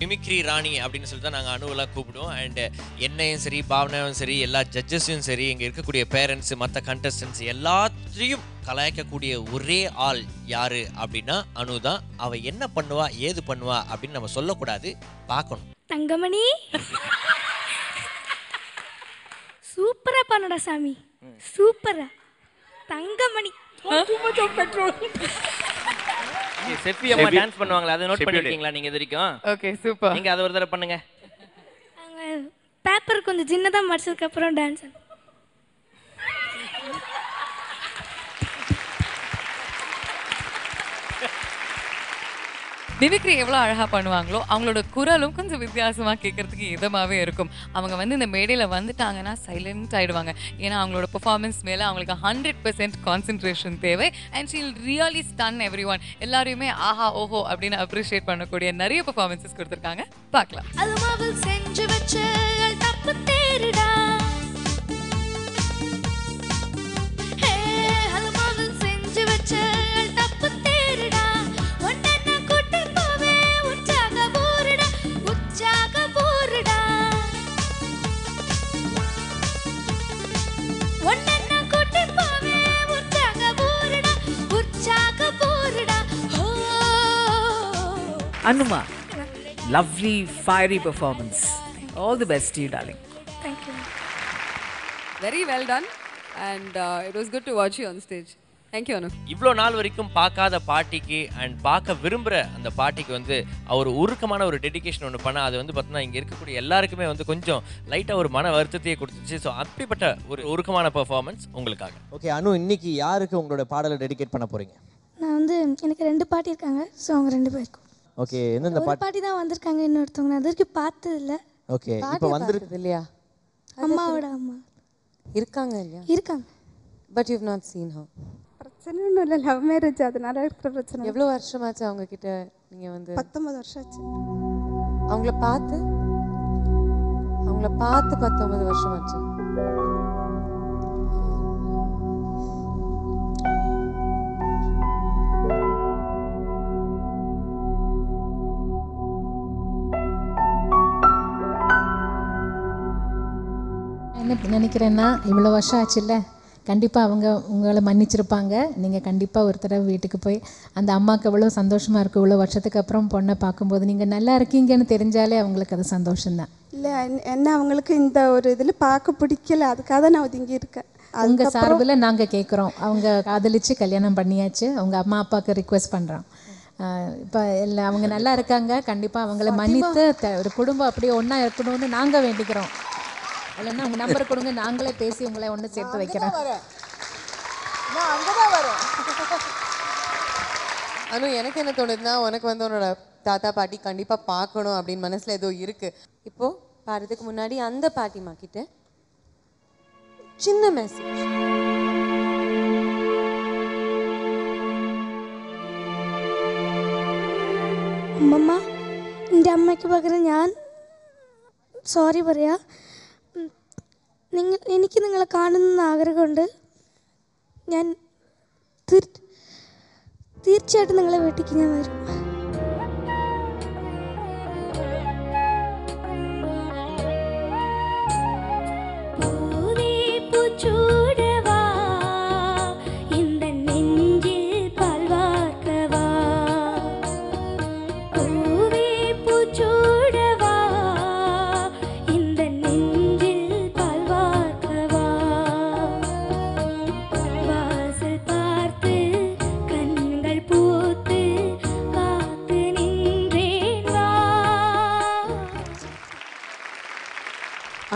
மிமிக்ரி ராணி அப்படின்னு சொல்லிட்டு தான் நாங்கள் அணுவெல்லாம் கூப்பிடுவோம். அண்ட் என்னையும் சரி பாவனையும் சரி எல்லா ஜட்ஜஸையும் சரி இங்கே இருக்கக்கூடிய பேரண்ட்ஸ் மற்ற கண்டஸ்டன்ஸ் எல்லாத்தையும் கலாய்க்கக்கூடிய ஒரே ஆள் யாரு அப்படின்னா அனு தான். அவள் என்ன பண்ணுவா ஏது பண்ணுவா அப்படின்னு நம்ம சொல்லக்கூடாது, பார்க்கணும். தங்கமணி சூப்பரா பண்ணடா சாமி, சூப்பரா தங்கமணி. செஃபி அம்மா டான்ஸ் பண்ணுவாங்களா? அதை நோட் பண்ணிருக்கீங்களா நீங்க இது வரைக்கும்? Okay super. நீங்க அதை ஒரு தடவை பண்ணுங்க. பேப்பர் கொஞ்சம் சின்னதா மடிச்சதுக்கு அப்புறம் டான்ஸ். மிமிக்ரி எவ்வளோ அழகாக பண்ணுவாங்களோ அவங்களோட குரலும் கொஞ்சம் வித்தியாசமாக கேட்கறதுக்கு இதமாகவே இருக்கும். அவங்க வந்து இந்த மேடையில் வந்துட்டாங்கன்னா சைலண்ட் ஆகிடுவாங்க. ஏன்னா அவங்களோட பெர்ஃபார்மன்ஸ் மேலே அவங்களுக்கு 100% கான்சென்ட்ரேஷன் தேவை. And she'll really stun everyone. எல்லாரையுமே ஆஹா ஓஹோ அப்படின்னு அப்ரிஷியேட் பண்ணக்கூடிய நிறைய பெர்ஃபார்மன்ஸஸ் கொடுத்துருக்காங்க. பார்க்கலாம். செஞ்சு வச்ச தப்பு தேடுடா செஞ்சு வச்ச தப்பு தேடுடா ஒன்ன கூட்டி போவே உற்சாக போருடா உற்சாக போருடா ஒன்ன கூட்டி போவே உற்சாக போருடா உற்சாக போருடா. Anuma, lovely fiery performance. All the best to you, darling. Thank you. Very well done and it was good to watch you on stage. Thank you, Anu. இவ்வளோ நாள் வரைக்கும் பார்க்காத பாட்டிக்கு அண்ட் பார்க்க விரும்புகிற அந்த பாட்டிக்கு வந்து அவர் உருக்கமான ஒரு டெடிகேஷன் ஒன்று பண்ண அது வந்து பார்த்தீங்கன்னா இங்கே இருக்கக்கூடிய எல்லாருக்குமே வந்து கொஞ்சம் லைட்டாக ஒரு மன வருத்தத்தையே கொடுத்துச்சு. ஸோ அப்படிப்பட்ட ஒரு உருக்கமான பெர்ஃபார்மன்ஸ் உங்களுக்காக. ஓகே அனு, இன்னைக்கு யாருக்கு உங்களோட பாடலை டெடிகேட் பண்ண போறீங்க? நான் வந்து எனக்கு 2 பாட்டி இருக்காங்க. ஸோ அவங்க 2 பேருக்கும். ஓகே, எந்தெந்த ஒரு பாட்டி தான் வந்திருக்காங்க, இன்னொருத்தவங்க நான் அதற்கு பார்த்தது இல்லை. ஓகே, இப்போ வந்திருக்கு இல்லையா? அம்மாவோட அம்மா இருக்காங்க இல்லையா? இருக்காங்க. But you have not seen her. பிரச்சனை ஒன்றும் இல்லை, லவ் மேரேஜ், அதனால இருக்கிற பிரச்சனை. எவ்வளோ வருஷமாச்சு அவங்க கிட்ட நீங்க வந்து? 19 வருஷம் ஆச்சு. அவங்கள பார்த்து 19 வருஷம் ஆச்சு. என்ன நினைக்கிறேன்னா இவ்வளோ வருஷம் ஆச்சுல்ல, கண்டிப்பாக அவங்க உங்களை மன்னிச்சிருப்பாங்க. நீங்கள் கண்டிப்பாக ஒரு தடவை வீட்டுக்கு போய் அந்த அம்மாவுக்கு எவ்வளோ சந்தோஷமாக இருக்கும். இவ்வளோ வருஷத்துக்கு அப்புறம் பொண்ணை பார்க்கும்போது நீங்கள் நல்லா இருக்கீங்கன்னு தெரிஞ்சாலே அவங்களுக்கு அது சந்தோஷம்தான். இல்லை என்ன அவங்களுக்கு இந்த ஒரு இதில் பார்க்க பிடிக்கல, அதுக்காக தான் நான் ஒதுங்கி இருக்கேன். உங்கள் சார்பில் நாங்கள் கேட்குறோம். அவங்க காதலிச்சு கல்யாணம் பண்ணியாச்சு. அவங்க அம்மா அப்பாவுக்கு ரிக்வெஸ்ட் பண்ணுறோம். இப்போ இல்லை அவங்க நல்லா இருக்காங்க. கண்டிப்பாக அவங்கள மன்னித்து ஒரு குடும்பம் அப்படியே ஒன்றா இருக்கணும்னு நாங்கள் வேண்டிக்கிறோம். இல்லைன்னா உங்கள் நம்பர் கொடுங்க, நாங்களே பேசி உங்களை ஒன்று சேர்த்து வைக்கிறோம். அனு, எனக்கு என்ன தோணுதுன்னா உனக்கு வந்து உன்னோட தாத்தா பாட்டி கண்டிப்பாக பார்க்கணும் அப்படின்னு மனசில் ஏதோ இருக்குது. இப்போது பாடுறதுக்கு முன்னாடி அந்த பாட்டிமா கிட்ட சின்ன மெசேஜ். അമ്മമ്മ, എൻ്റെ അമ്മയ്ക്ക് പകരം ഞാൻ സോറി പറയാ. എനിക്ക് നിങ്ങളെ കാണുന്ന ആഗ്രഹമുണ്ട്. ഞാൻ തീർച്ചയായിട്ടും നിങ്ങളെ വീട്ടിലേക്ക് ഞാൻ വരും.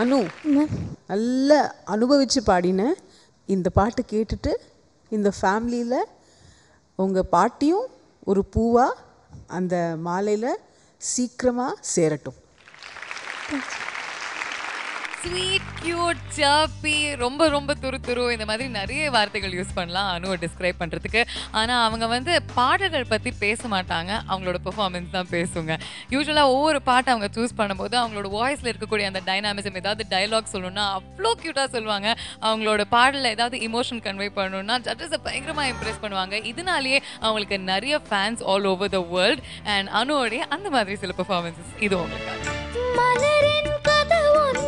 அனு, நல்லா அனுபவித்து பாடின இந்த பாட்டு கேட்டுட்டு இந்த ஃபேமிலியில் உங்கள் பாட்டியும் ஒரு பூவாக அந்த மாலையில் சீக்கிரமாக சேரட்டும். ஸ்வீட் கியூட் சாப்பி, ரொம்ப ரொம்ப துரு இந்த மாதிரி நிறைய வார்த்தைகள் யூஸ் பண்ணலாம் அனுவை டிஸ்கிரைப் பண்ணுறதுக்கு. ஆனால் அவங்க வந்து பாடல்கள் பற்றி பேச மாட்டாங்க, அவங்களோட பெர்ஃபார்மன்ஸ் தான் பேசுங்க. யூஸ்வலாக ஒவ்வொரு பாட்டை அவங்க சூஸ் பண்ணும்போது அவங்களோட வாய்ஸில் இருக்கக்கூடிய அந்த டைனாமிசம், ஏதாவது டைலாக் சொல்லணும்னா அவ்வளோ க்யூட்டாக சொல்லுவாங்க. அவங்களோட பாடலில் ஏதாவது இமோஷன் கன்வே பண்ணணும்னா ஜட்ஜஸை பயங்கரமாக இம்ப்ரெஸ் பண்ணுவாங்க. இதனாலேயே அவங்களுக்கு நிறைய fans all over the world. And அனுவோடைய அந்த மாதிரி சில பெர்ஃபார்மன்ஸஸ் இது உங்களுக்கு. மலரின் கதை ஒன்று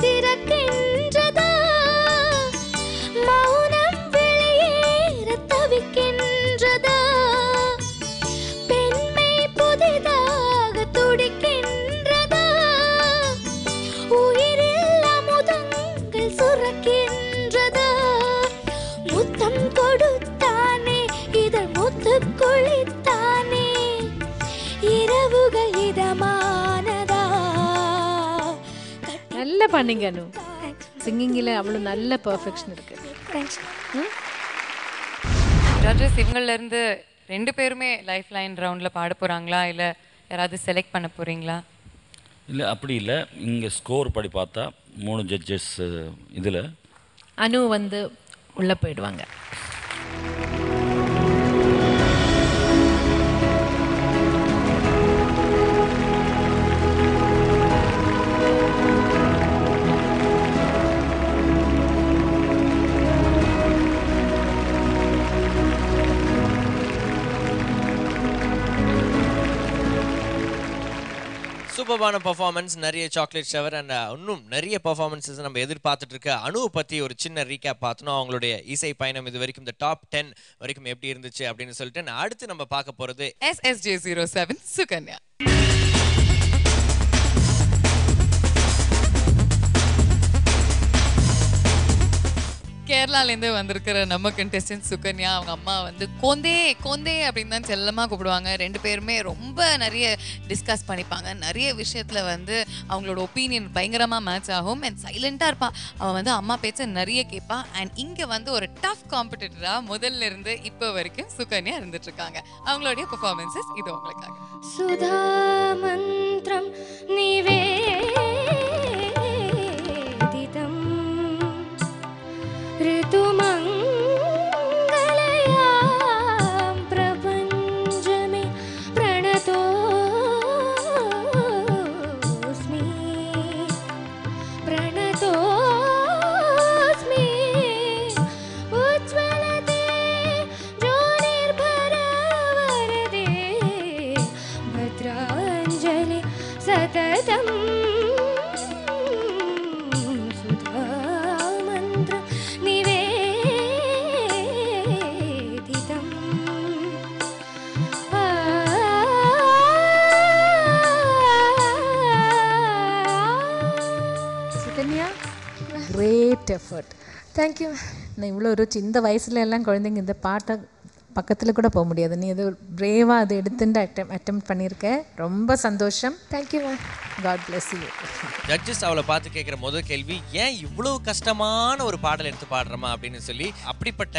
திறக்கின்றதா, மௌனம் வெளியேற தவிக்கின்றதா, பெண்மை புதிதாக துடிக்கின்றதா, உயிரில் அமுதங்கள் சுரக்கின்றதா, முத்தம் கொடுத்தானே இதை முத்து குளித்தானே, இரவுகள் இதமானதா. நல்லா பண்ணீங்க அனு. சிங்கிங்கில் அவ்வளோ நல்ல பெர்ஃபெக்ஷன் இருக்கு. ஜட்ஜஸ் இவங்கள்லேருந்து ரெண்டு பேருமே லைஃப் லைன் ரவுண்டில் பாட போகிறாங்களா இல்லை யாராவது செலக்ட் பண்ண போகிறீங்களா? இல்லை அப்படி இல்லை, இங்கே ஸ்கோர் படி பார்த்தா 3 ஜட்ஜஸ் இதில் அனு வந்து உள்ளே போயிடுவாங்க. சூப்பர்பான பர்ஃபார்மன்ஸ், நிறைய சாக்லேட் ஷவர் அண்ட் இன்னும் நிறைய பர்ஃபார்மன்ஸஸ் நம்ம எதிர்பார்த்துட்டு இருக்க அனுவை பற்றி ஒரு சின்ன ரீகேப் பார்த்தோம். அவங்களுடைய இசை பயணம் இது வரைக்கும் இந்த டாப் 10 வரைக்கும் எப்படி இருந்துச்சு அப்படின்னு சொல்லிட்டு அடுத்து நம்ம பார்க்க போகிறது SSJ07 சுகன்யா. கேரளாலேருந்து வந்திருக்கிற நம்ம கண்டெஸ்டன்ட் சுகன்யா. அவங்க அம்மா வந்து கோந்தே கோந்தே அப்படின்னு தான் செல்லமாக கூப்பிடுவாங்க. ரெண்டு பேருமே ரொம்ப நிறைய டிஸ்கஸ் பண்ணிப்பாங்க. நிறைய விஷயத்தில் வந்து அவங்களோட ஒப்பீனியன் பயங்கரமாக மேட்ச் ஆகும். அண்ட் சைலண்ட்டாக இருப்பாள். அவள் வந்து அம்மா பேச்ச நிறைய கேட்பா. அண்ட் இங்கே வந்து ஒரு டஃப் காம்படிட்டராக முதல்ல இருந்து இப்போ வரைக்கும் சுகன்யா இருந்துட்டுருக்காங்க. அவங்களுடைய பெர்ஃபார்மன்ஸஸ் இது உங்களுக்காக. சுதா மந்திரம் நீவே ऋतुमङ्गलयां प्रपञ्चमे प्रणतोऽस्मि प्रणतोऽस्मि उज्ज्वलते ज्योतिर्भरवरदे भद्राञ्जलि सततम् கிரேட் எஃபர்ட். தேங்க்யூ. நான் இவ்வளோ இந்த வயசுல எல்லாம் குழந்தைங்க இந்த பாட்டை பக்கத்தில் கூட போக முடியாது. நீ ஏதோ பிரேவாக அதை எடுத்துட்டு அட்டெம்ப்ட் பண்ணியிருக்க. ரொம்ப சந்தோஷம். Thank you ma'am. God bless you. Judges அவளை பார்த்து கேட்குற முதல் கேள்வி, ஏன் இவ்வளவு கஷ்டமான ஒரு பாடல் எடுத்து பாடுறமா அப்படின்னு சொல்லி. அப்படிப்பட்ட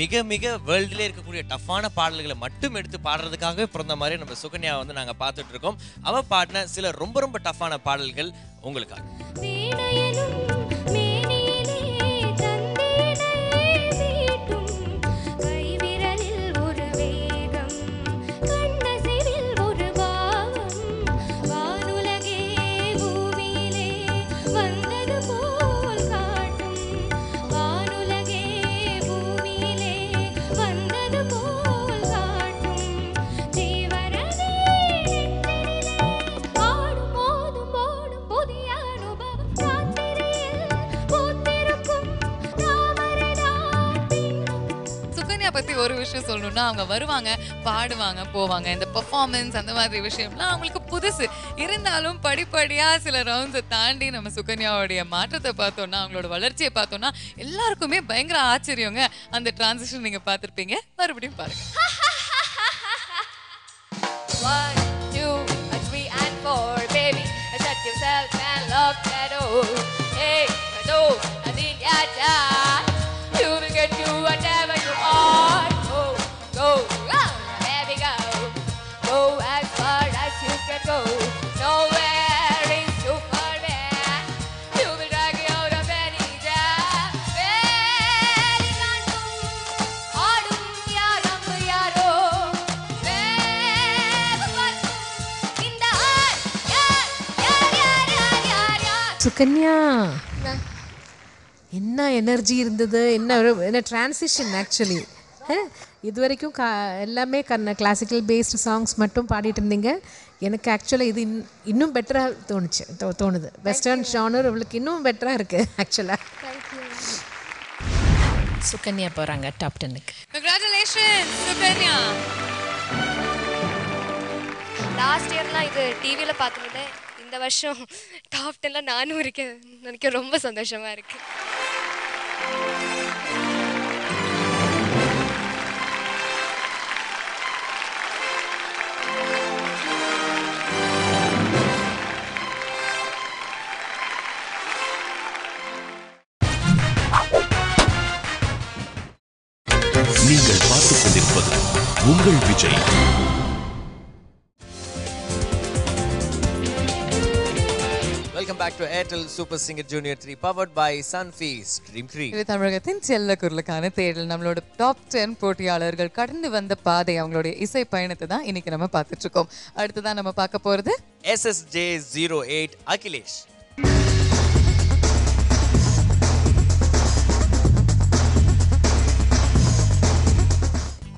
மிக மிக வேர்ல்டுல இருக்கக்கூடிய டஃப்பான பாடல்களை மட்டும் எடுத்து பாடுறதுக்காகவே பிறந்த மாதிரி நம்ம சுகன்யா வந்து நாங்கள் பார்த்துட்டு இருக்கோம். அவ பாடின சில ரொம்ப ரொம்ப டஃப்பான பாடல்கள் உங்களுக்காக. பத்தி ஒரு விஷயம் சொல்லணும்னா, அவங்க வருவாங்க, பாடுவாங்க, போவாங்க. இந்த பெர்ஃபார்மன்ஸ் அந்த மாதிரி விஷயம்லாம் அவங்களுக்கு புதுசு. இருந்தாலும் படிப்படியா சில ரவுண்ட்ஸை தாண்டி நம்ம சுகன்யாவுடைய மாற்றத்தை பார்த்தோம்னா, அவங்களோட வளர்ச்சியை பார்த்தோம்னா எல்லாருக்குமே பயங்கர ஆச்சரியங்க. அந்த டிரான்சிஷன் நீங்க பார்த்துருப்பீங்க. மறுபடியும் பாருங்க. 1 2 3 and 4 baby shut yourself and lock that door. Hey no adin ya ja you will get you whatever you are. Go go go baby go go as far as you can go. Nowhere is too far back. You will drag you out of any jam. Very random aadum yaram yaro. Sukanya, என்ன energy இருந்தது, என்ன transition. Actually இது வரைக்கும் எல்லாமே classical based songs மட்டும் பாடிட்டு இருந்தீங்க. எனக்கு ஆக்சுவலாக இது இன்னும் பெட்டராக தோணுது. வெஸ்டர்ன் ஜானர் இவளுக்கு இன்னும் பெட்டராக இருக்குது ஆக்சுவலாக. சுகன்யா போகிறாங்க டாப் 10க்கு. கங்க்ராச்சுலேஷன்ஸ் சுகன்யா. லாஸ்ட் இயர்லாம் இது டிவியில் பார்த்துட்டு இந்த வருஷம் டாப் 10ல நானும் இருக்கேன். எனக்கு ரொம்ப சந்தோஷமா இருக்கு. நீங்கள் பார்த்துக் கொண்டிருப்பது உங்கள் Vijay. Welcome back to Airtel super singer junior 3 powered by Sunfeast dream 3. இது தமிழகத்தின் செல்ல குரலுக்கான தேடல். நம்மளோட டாப் 10 போட்டியாளர்கள் கடந்து வந்த பாதை, அவங்களுடைய இசை பயணத்தை தான் இன்னைக்கு நம்ம பார்த்துட்டு இருக்கோம். அடுத்ததான் நம்ம பார்க்க போறது SSJ08 அகிலேஷ்.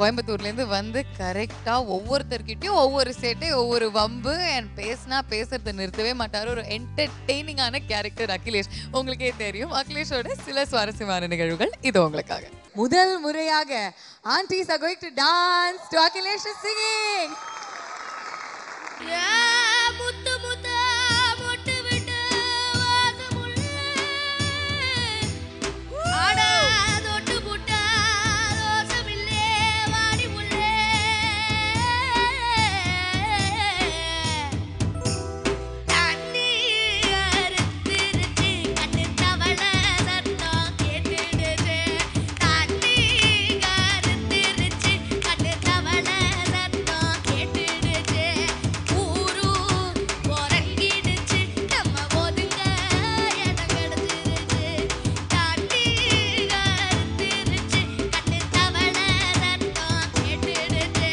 கோயம்புத்தூர்லேருந்து வந்து கரெக்டாக ஒவ்வொருத்தர்கிட்டையும் ஒவ்வொரு சேட்டை, ஒவ்வொரு வம்பு அண்ட் பேசுறதை நிறுத்தவே மாட்டார். ஒரு என்டர்டெய்னிங்கான கேரக்டர் அகிலேஷ். உங்களுக்கே தெரியும் அகிலேஷோட சில சுவாரஸ்யமான நிகழ்வுகள் இது உங்களுக்காக. முதல் முறையாக aunties are going to dance to Akhilesh singing. முத்து முத்து மொட்டு விட்டு வாசமுள்ள ஆடா தொட்டு புட்டா ரோசமில்லே வாடி உள்ளே தண்ணி அறுத்திருச்சு கண்ணு தவள சத்தம் கேட்டுடுச்சு தண்ணி அறுத்திருச்சு கண்ணு தவள சத்தம் கேட்டுடுச்சு ஊரு உறங்கிடுச்சு நம்ம ஒதுங்க இடம் கிடைச்சிருச்சு தண்ணி அறுத்திருச்சு கண்ணு தவள சத்தம் கேட்டுடுச்சு.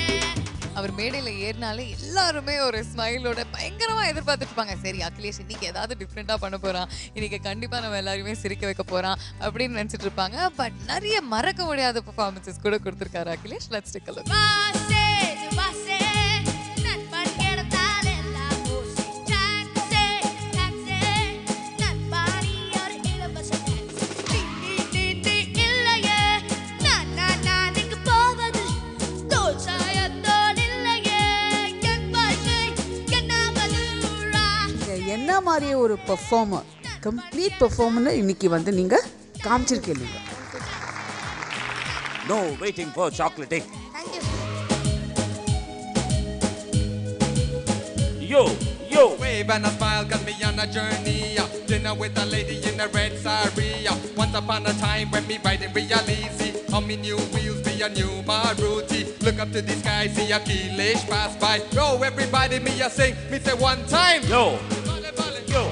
அவர் மேடையில் ஏறினாலே எல்லாருமே ஒரு ஸ்மைலோட பயங்கரமா எதிர்பார்த்துட்டு இருப்பாங்க. சரி அகிலேஷ் இன்னைக்கு ஏதாவது டிஃப்ரெண்டா பண்ண போறான், இன்னைக்கு கண்டிப்பா நம்ம எல்லாருமே சிரிக்க வைக்க போறான் அப்படின்னு நினைச்சிட்டு இருப்பாங்க. பட் நிறைய மறக்க முடியாத பெர்ஃபார்மன்சஸ் கூட கொடுத்திருக்காரு Akhilesh. Let's take a look. வாசே நண்பன் கிடத்தால் எல்லாம் போச்சு டாக்ஸே டாக்ஸே நண்பாணி ஒரு இலவச டாக்ஸி நீ இல்லையே நான் இங்கு போவது தோல் சாயத்தோல் இல்லையே என் வாழ்க்கை என்னாவது என்ன மாதிரி ஒரு பெர்ஃபார்மர், கம்ப்ளீட் பெர்ஃபார்மர் இன்னைக்கு வந்து நீங்க காமிச்சிருக்கீங்க. No waiting for chocolate. Yo, yo. Wave and a smile got me on a journey. Dinner with a lady in a red sari. Once upon a time when me riding real easy. On me new wheels be a new Maruti. Look up to the sky, see Akhilesh pass by. Yo, everybody me a sing. Me say one time. Yo. Yo.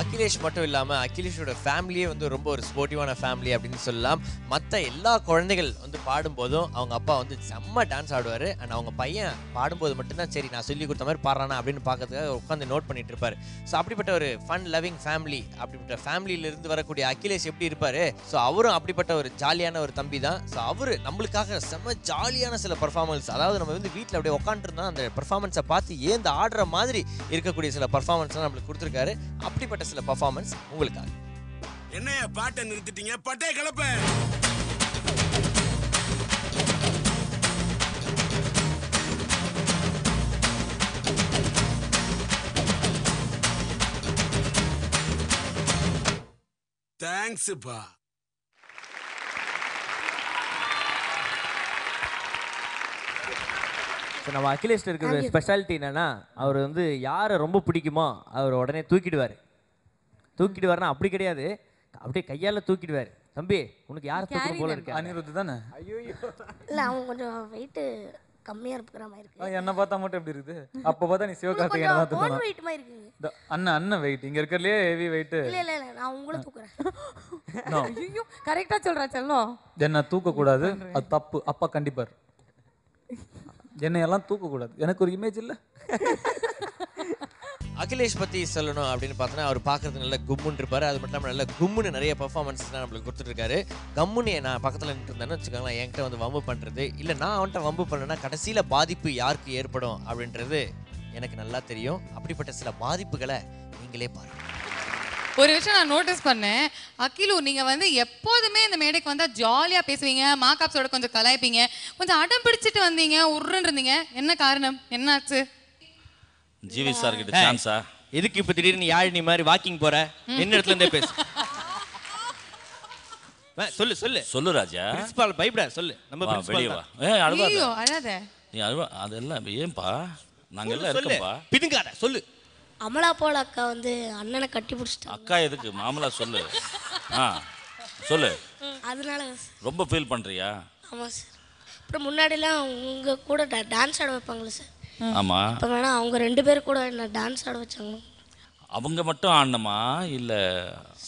Akhilesh மட்டும் இல்லாமல் அகிலேஷோட ஃபேமிலியே வந்து ரொம்ப ஒரு ஸ்போர்ட்டிவான family அப்படின்னு சொல்லலாம். மற்ற எல்லா குழந்தைகள் வந்து பாடும்போதும் அவங்க அப்பா வந்து செம்ம டான்ஸ் ஆடுவார். அண்ட் அவங்க பையன் பாடும்போது மட்டும்தான் சரி நான் சொல்லி கொடுத்த மாதிரி பாடுறானா அப்படின்னு பார்க்கறதுக்காக உட்காந்து நோட் பண்ணிட்டு இருப்பார். ஸோ அப்படிப்பட்ட ஒரு ஃபன் லவ்விங் ஃபேமிலி, அப்படிப்பட்ட ஃபேமிலியிலிருந்து வரக்கூடிய அகிலேஷ் எப்படி இருப்பார்? ஸோ அவரும் அப்படிப்பட்ட ஒரு ஜாலியான ஒரு தம்பி தான். ஸோ அவர் நம்மளுக்காக செம்ம ஜாலியான சில பர்ஃபார்மன்ஸ், அதாவது நம்ம வந்து வீட்டில் அப்படியே உட்காந்துருந்தோம் அந்த பர்ஃபார்மன்ஸை பார்த்து ஏந்த ஆடுற மாதிரி இருக்கக்கூடிய சில பர்ஃபார்மன்ஸ்லாம் நம்மளுக்கு கொடுத்துருக்காரு. அப்படிப்பட்ட சில பர்ஃபார்மன்ஸ் உங்களுக்காக. என்னைய பாட்டை நிறுத்திட்டீங்க, பட்டே கிளப்ப. தேங்க்ஸ்ப்பா. நம்ம அகிலேஷ் இருக்கிற ஸ்பெஷாலிட்டி என்னன்னா, அவர் வந்து யாரை ரொம்ப பிடிக்குமோ அவர் உடனே தூக்கிடுவார்னா அப்படி கிடையாது, அப்படியே கையால் தூக்கிடுவார். தம்பி உனக்கு யாரை தூக்கணும் போல இருக்கு? அனிருத் தானே? இல்ல அவன் கொஞ்சம் வெயிட் கம்மியா இருக்கிற மாதிரி இருக்கு. என்ன பார்த்தா மட்டும் எப்படி இருக்குது? அப்ப பார்த்தா நீ சிவகார்த்திகேயனை தான் தூக்கணும். வெயிட் மாதிரி இருக்கு. அண்ணன் வெயிட் இங்க இருக்கறதுலயே ஹெவி வெயிட். இல்ல நான் உங்களை தூக்குறேன். ஐயோ கரெக்ட்டா சொல்றா செல்லம். என்ன தூக்க கூடாது, அது தப்பு. அப்பா கண்டிப்பார். என்னையெல்லாம் தூக்க கூடாது, எனக்கு ஒரு இமேஜ் இல்ல. அகிலேஷ் பற்றி சொல்லணும் அப்படின்னு பார்த்தோன்னா அவர் பார்க்கறதுக்கு நல்ல கும்முன்னு இருப்பார். அது மட்டும் இல்லாமல் நல்ல கும்முன்னு நிறைய பர்ஃபார்மன்ஸ்லாம் நம்மளுக்கு கொடுத்துட்ருக்காரு. கம்முன்னு நான் பக்கத்தில் நின்று இருந்தேன்னு வச்சுக்கோங்களேன், என்கிட்ட வந்து வம்பு பண்ணுறது இல்லை நான் அவன்கிட்ட வம்பு பண்ணேன்னா கடைசியில் பாதிப்பு யாருக்கு ஏற்படும் அப்படின்றது எனக்கு நல்லா தெரியும். அப்படிப்பட்ட சில பாதிப்புகளை நீங்களே பாருங்கள். ஒரு விஷயம் நான் நோட்டீஸ் பண்ணேன், அகிலு நீங்க வந்து எப்போதுமே இந்த மேடைக்கு வந்தா ஜாலியா பேசுவீங்க, மார்க்அப்ஸோட கொஞ்சம் கலாய்ப்பீங்க, கொஞ்சம் அடம் பிடிச்சிட்டு வந்தீங்க, உருன்னு இருந்தீங்க. என்ன காரணம், என்னாச்சு? ஜிவி சார் கிட்ட சான்ஸா? எதுக்கு இப்ப திடீர்னு யாழினி மாதிரி வாக்கிங் போற? என்ன இடத்துல இருந்தே பேசு. சொல்லு சொல்லு சொல்லு ராஜா. பிரின்சிபால் பயப்படா சொல்லு. நம்ம வெளிய வா. ஐயோ அழாத. நீ அழுவ அதெல்லாம் ஏன்பா? நாங்க எல்லாம் இருக்கோம்பா. பிதுங்காத சொல்லு. அமலா போல அக்கா வந்து அண்ணனை கட்டி பிடிச்சிட்டாங்க. அக்கா எதுக்கு? மாமலா சொல்லு. சொல்லு. அதனால ரொம்ப ஃபீல் பண்ணுறியா? ஆமாம் சார். அப்புறம் முன்னாடிலாம் உங்கள் கூட டான்ஸ் ஆட வைப்பாங்களே சார். ஆமாம். இப்போ வேணா அவங்க 2 பேர் கூட என்ன டான்ஸ் ஆட வச்சாங்க. அவங்க மட்டும் ஆடணுமா இல்லை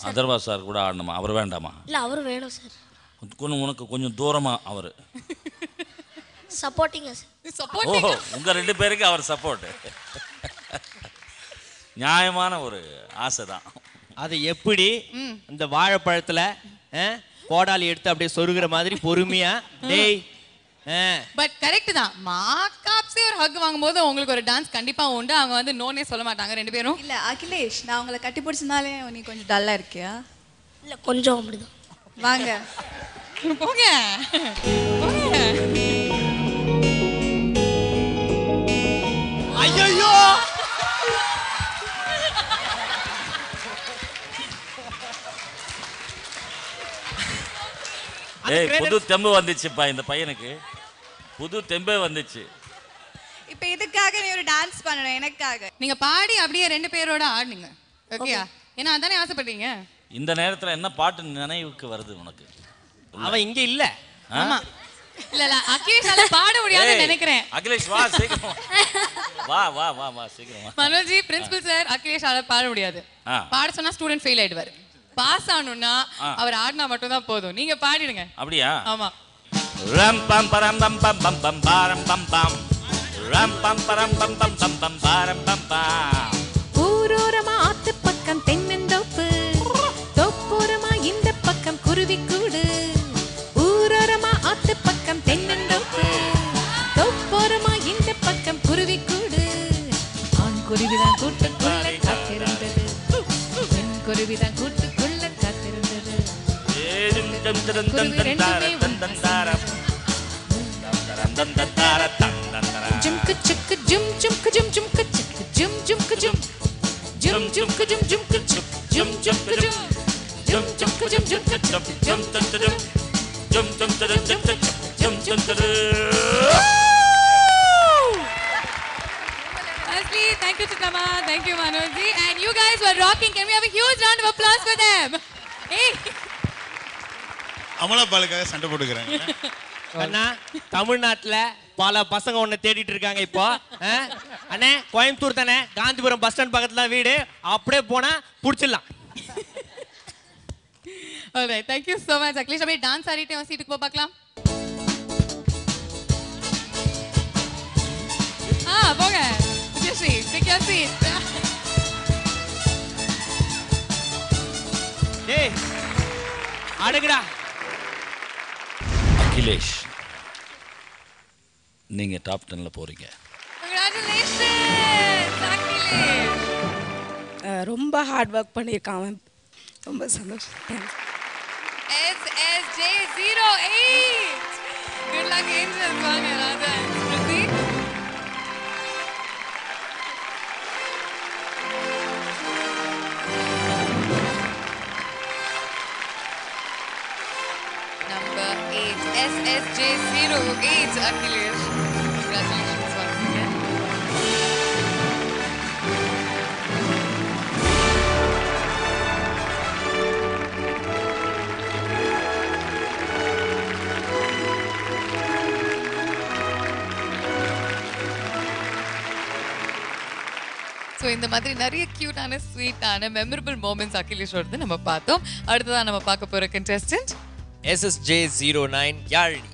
அதர்வா சார் கூட ஆடணுமா? அவர் வேண்டாமா? இல்லை அவர் வேணும் சார். கொஞ்சம் உனக்கு கொஞ்சம் தூரமாக அவர் சப்போர்ட்டிங்க சார். ஓஹோ, உங்கள் 2 பேருக்கு அவர் சப்போர்ட். நியாயமான ஒரு ஆசை தான். அது எப்படி இந்த வாழைப்பழத்தில் கோடாலி எடுத்து அப்படியே சொருகிற மாதிரி பொறுமையா டேய். பட் கரெக்ட் தான். மார்க்காப்ஸே ஒரு ஹக் வாங்கும்போது உங்களுக்கு ஒரு டான்ஸ் கண்டிப்பா உண்டு. அவங்க வந்து நோனே சொல்ல மாட்டாங்க 2 பேரும். இல்ல அகிலேஷ், நான் உங்களை கட்டி பிடிச்சனாலே நீ கொஞ்சம் டல்லா இருக்கியா? இல்லை கொஞ்சம் அப்படிதான். வாங்க போங்க போங்க. ஐயோ ஏய், புது தெம்பு வந்துச்சுப்பா இந்த பையனுக்கு. புது தெம்பே வந்துச்சு. இப்போ இதுக்காக நீ ஒரு டான்ஸ் பண்ணணும் எனக்காக. நீங்க பாடி அப்படியே 2 பேரோட ஆடுங்க. ஓகேயா? ஏன்னா அதானே ஆசைப்பட்டீங்க. இந்த நேரத்தில் என்ன பாட்டு நினைவுக்கு வருது உனக்கு? அவன் இங்க இல்ல. ஆமா. இல்ல அகிலேஷால பாட முடியாதுன்னு நினைக்கிறேன். அகிலேஷ் வா சீக்கிரம் வா வா வா வா சீக்கிரம் வா. மனோஜி, பிரின்சிபல் சார் அகிலேஷால பாட முடியாது. பாட சொன்னா ஸ்டூடெண்ட் ஃபெயில் ஆயிடுவாரு. பாஸ் ஆகணும்னா அவர் ஆடினா மட்டும் தான் போதும். நீங்க பாடிடுங்க. அப்படியா? ஆமா. ரம் பம் பரம் பம் பம் பம் பம் பாரம் பம் பம் ரம் பம் பரம் பம் பம் பம் பம் பாரம் பம் பம். ஊரோரமா ஆத்து பக்கம் தென்னந்தோப்பு, தோப்போரமா இந்த பக்கம் குருவி கூடு. ஊரோரமா ஆத்து பக்கம் தென்னந்தோப்பு, தோப்போரமா இந்த பக்கம் குருவி கூடு. ஆண் குருவிதான் கூட்டுக்குள்ள காத்திருந்தது, பெண் குருவிதான் கூட்டுக்குள்ள காத்திருந்தது. ஜும்கு சுக்கு ஜும் ஜும்கு ஜும் ஜும்கு சுக்கு ஜும் ஜும்கு ஜும் ஜும் ஜும்கு ஜும் ஜும்கு சுக் ஜும் ஜும்கு ஜும் ஜும் ஜும்கு ஜும் ஜும்கு சுக் ஜும் ஜும்கு ஜும் ஜும் ஜும்கு ஜும் ஜும்கு ஜும். Firstly, thank you Chitrama, thank you Manojji, and you guys were rocking. Can we have a huge round of applause for them? Hey. Amala பாலுக்காக சண்டை போட்டுக்கிறாங்க. அண்ணா, தமிழ்நாட்டுல பல பசங்க ஒன்னு தேடிட்டு இருக்காங்க இப்போ. அண்ணே, கோயம்புத்தூர் தானே, காந்திபுரம் பஸ் ஸ்டாண்ட் பக்கத்துல வீடு, அப்படியே போனா புடிச்சிடலாம். Alright, thank you so much. Akhilesh, அப்படியே டான்ஸ் ஆடிட்டே வந்து சீட்டுக்கு போ பார்க்கலாம். போங்க. Vijayasri, take your seat. டேய், அடங்குடா. அகிலேஷ், நீங்க டாப் 10ல போறீங்க. Congratulations, அகிலேஷ். ரொம்ப ஹார்ட் ஒர்க் பண்ணியிருக்கான் அவன். ரொம்ப சந்தோஷம். Thanks. SSJ08. Good luck angels. வாங்க ராஜா. ஸ்ருதி. Number 8, SSJ08, Akhilesh. Congratulations once again. So இந்த மாதிரி நிறைய க்யூட்டான ஸ்வீட்டான மெமரபிள் மூமெண்ட்ஸ் அகிலேஷோடது நம்ம பார்த்தோம். அடுத்ததான் நம்ம பார்க்க போகிற கண்டெஸ்டன்ட் SSJ09 யாழினி.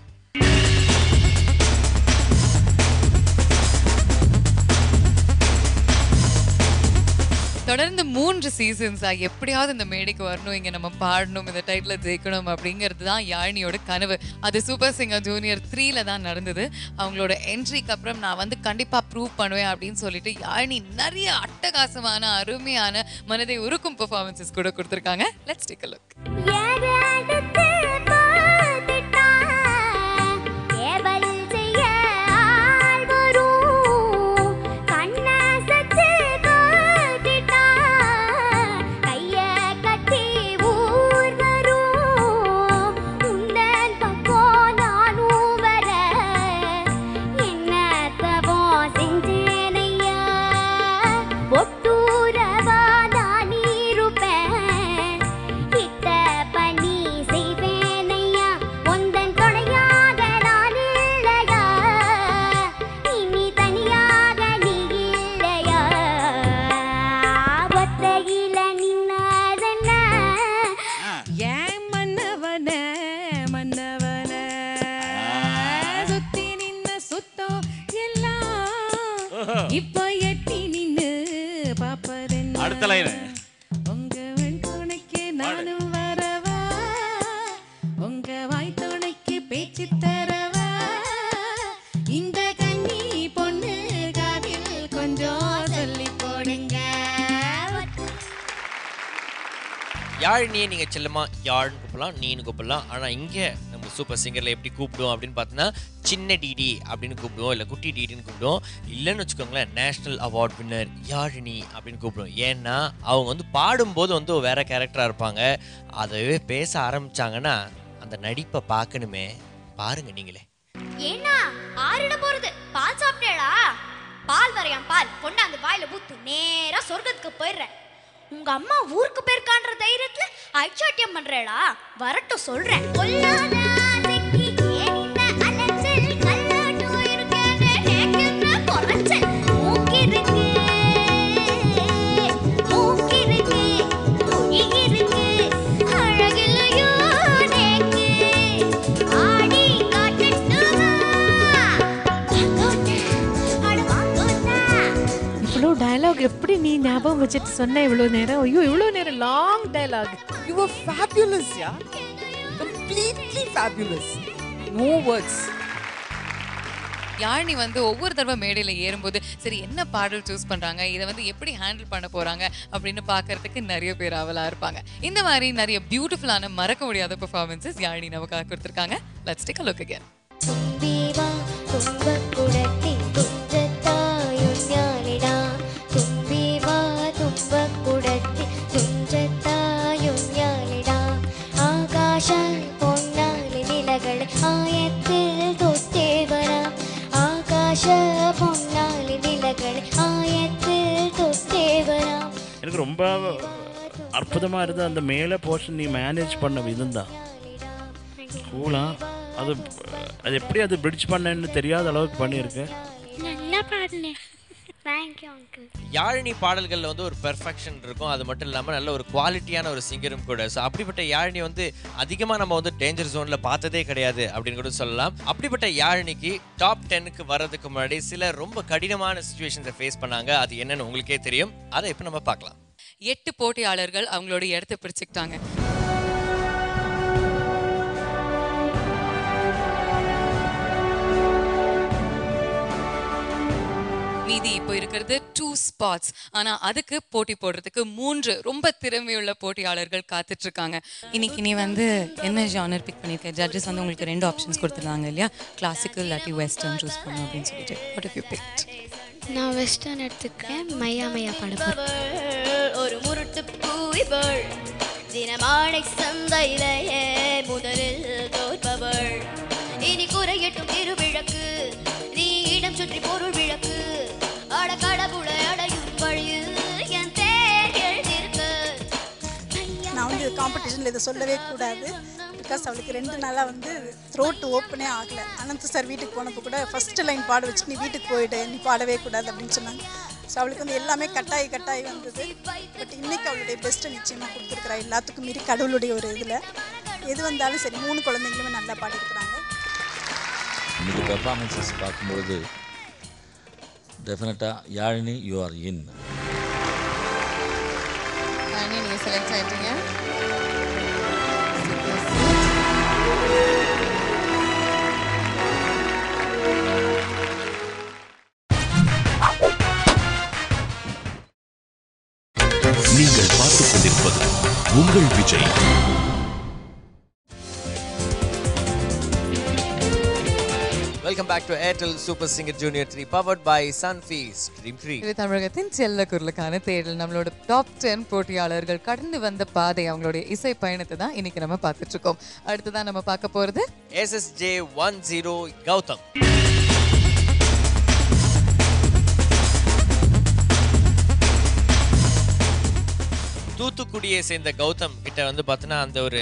தொடர்ந்து 3 சீசன்ஸா எப்படியாவது இந்த மேடைக்கு வரணும், இங்க நம்ம பாடணும், இந்த டைட்டில் ஜெயிக்கணும் அப்படிங்கிறது தான் யாழினியோட கனவு. அது சூப்பர் சிங்கர் ஜூனியர் 3ல தான் நடந்தது. அவங்களோட என்ட்ரிக்கு அப்புறம் நான் வந்து கண்டிப்பா ப்ரூவ் பண்ணுவேன் அப்படின்னு சொல்லிட்டு யாழினி நிறைய அட்டகாசமான அருமையான மனதை உருக்கும் பெர்ஃபார்மன்ஸஸ் கூட கொடுத்துருக்காங்க. Let's take a look. ஒட்டூரவா நான் இருப்பேன் கிட்ட சொன்னவன சுத்தி நின்ன சுத்தம் எல்லாம் இப்ப எட்டி நின்னு பாப்பதென்ன அடுத்த லைன் உங்க வெண் துணைக்கு நானும் வரவா உங்க வாய் துணைக்கு பேச்சு தரவா இந்த கண்ணி பொண்ணு காதில் கொஞ்சம் சொல்லி போடுங்க. யாழினியை நீங்கள் செல்லமா யாழ்னு கூப்பிடலாம், நீனு கூப்பிடலாம். ஆனால் இங்கே நம்ம சூப்பர் சிங்கரில் எப்படி கூப்பிடுவோம் அப்படின்னு பார்த்தோன்னா சின்ன டிடி அப்படின்னு கூப்பிடுவோம், இல்லை குட்டி டிடின்னு கூப்பிடுவோம். இல்லைன்னு வச்சுக்கோங்களேன், நேஷ்னல் அவார்ட் வின்னர் யாழினி அப்படின்னு கூப்பிடுவோம். ஏன்னா அவங்க வந்து பாடும்போது வந்து வேற கேரக்டராக இருப்பாங்க. அதவே பேச ஆரம்பிச்சாங்கன்னா அந்த நடிப்பை பார்க்கணுமே. பாருங்க நீங்களே. ஏன்னா ஆறிட போறது பால் சாப்பிட்டேடா? பால் வரையாம் பால் கொண்டாந்து வாயில ஊத்து நேரா சொர்க்கத்துக்கு போயிடுறேன். உங்க அம்மா ஊருக்கு போயிருக்கான்ற தைரியத்துல ஐச்சாட்டியம் பண்றேடா? வரட்டும் சொல்றேன். இவ்வளோ டயலாக் எப்படி நீ ஞாபகம் வச்சுட்டு சொன்ன இவ்வளோ நேரம்? ஐயோ இவ்வளோ நேரம் long dialogue. You were fabulous, yeah. Completely fabulous. No words. Yazhini வந்து ஒவ்வொரு தடவை மேடையில் ஏறும்போது சரி என்ன பாடல் சூஸ் பண்ணுறாங்க, இதை வந்து எப்படி ஹேண்டில் பண்ண போகிறாங்க அப்படின்னு பார்க்கறதுக்கு நிறைய பேர் ஆவலாக இருப்பாங்க. இந்த மாதிரி நிறைய பியூட்டிஃபுல்லான மறக்க முடியாத பெர்ஃபார்மன்ஸஸ் யாழினி நமக்காக கொடுத்துருக்காங்க. Let's take a look again. எனக்கு ரொம்ப அற்புதமாக இருந்தது அந்த மேலே போர்ஷன் நீ மேனேஜ் பண்ண விதம் தான் கூலாக. அது எப்படி அது பிரிட்ஜ் பண்ணேன்னு தெரியாத அளவுக்கு பண்ணியிருக்கேன். நல்லா பாடுனேன். Thank you uncle. யாழினி பாடல்களில் வந்து ஒரு பெர்ஃபெக்ஷன் இருக்கும். அது மட்டும் இல்லாமல் நல்ல ஒரு குவாலிட்டியான ஒரு சிங்கரும் கூட. ஸோ அப்படிப்பட்ட யாழினி வந்து அதிகமாக நம்ம வந்து டேஞ்சர் ஜோனில் பார்த்ததே கிடையாது அப்படின்னு கூட சொல்லலாம். அப்படிப்பட்ட யாழினிக்கு டாப் 10க்கு வர்றதுக்கு முன்னாடி சில ரொம்ப கடினமான சுச்சுவேஷன்ஸை ஃபேஸ் பண்ணாங்க. அது என்னன்னு உங்களுக்கே தெரியும். அதை இப்போ நம்ம பார்க்கலாம். 8 போட்டியாளர்கள் அவங்களோட இடத்தை பிடிச்சிக்கிட்டாங்க. மீதி இப்போ இருக்கிறது 2 ஸ்பாட்ஸ். ஆனா அதுக்கு போட்டி போடுறதுக்கு 3 ரொம்ப திறமையுள்ள போட்டியாளர்கள் காத்துட்டு இருக்காங்க. இன்னைக்கு நீ வந்து என்ன ஜானர் பிக் பண்ணிருக்க? ஜட்ஜஸ் வந்து உங்களுக்கு 2 ஆப்ஷன்ஸ் கொடுத்துருந்தாங்க இல்லையா, கிளாசிக்கல் இல்லாட்டி வெஸ்டர்ன் சூஸ் பண்ணு அப்படின்னு சொல்லிட்டு. What how you picked? நான் வெஸ்டர்ன் எடுத்துக்கிறேன். மையா மையா பாட ஒரு முருட்டு பூவிபள் தினமாடை சந்தையிலேயே முதலில் தோற்பவள். இனி குறையட்டும் திருவிளக்கு நீ இடம் சுற்றி பொருள் விளக்கு அட கடவுளை அடையும் வழியில் என் தேர் எழுதிருக்கு. நான் வந்து காம்படிஷனில் இதை சொல்லவே கூடாது. பிகாஸ் அவளுக்கு 2 நாளாக வந்து த்ரோட் ஓப்பனே ஆகலை. அனந்த் சார் வீட்டுக்கு போனப்போ கூட ஃபஸ்ட்டு லைன் பாட வச்சு நீ வீட்டுக்கு போயிடு, நீ பாடவே கூடாது அப்படின்னு சொன்னாங்க. ஸோ அவளுக்கு வந்து எல்லாமே கட்டாயி வந்தது. பட் இன்றைக்கி அவளுடைய பெஸ்ட்டை நிச்சயமாக கொடுத்துருக்குறா. எல்லாத்துக்கும் மீறி கடவுளுடைய ஒரு இதில் எது வந்தாலும் சரி 3 குழந்தைங்களுமே நல்லா பாடியிருக்கிறாங்க. இன்னைக்கு பெர்ஃபார்மன்ஸஸ் பார்க்கும்பொழுது டெஃபினட்டாக Yazhini you are in. Yazhini நீங்கள் செலக்ட் ஆகிட்டீங்க. நீங்கள் பார்த்துக் கொண்டிருப்பது உங்கள் Vijay. Welcome back to Airtel super singer junior 3 powered by Sunfeast dream 3. இது தமிழகத்தின் செல்ல குரலுக்கான தேடல். நம்மளோட டாப் 10 போட்டியாளர்கள் கடந்து வந்த பாதை, அவங்களுடைய இசை பயணத்தை தான் இன்னைக்கு நம்ம பார்த்துட்டு இருக்கோம். அடுத்ததான் நம்ம பார்க்க போறது SSJ 10 கௌதம். தூத்துக்குடியை சேர்ந்த கௌதம் கிட்ட வந்து பார்த்தோன்னா அந்த ஒரு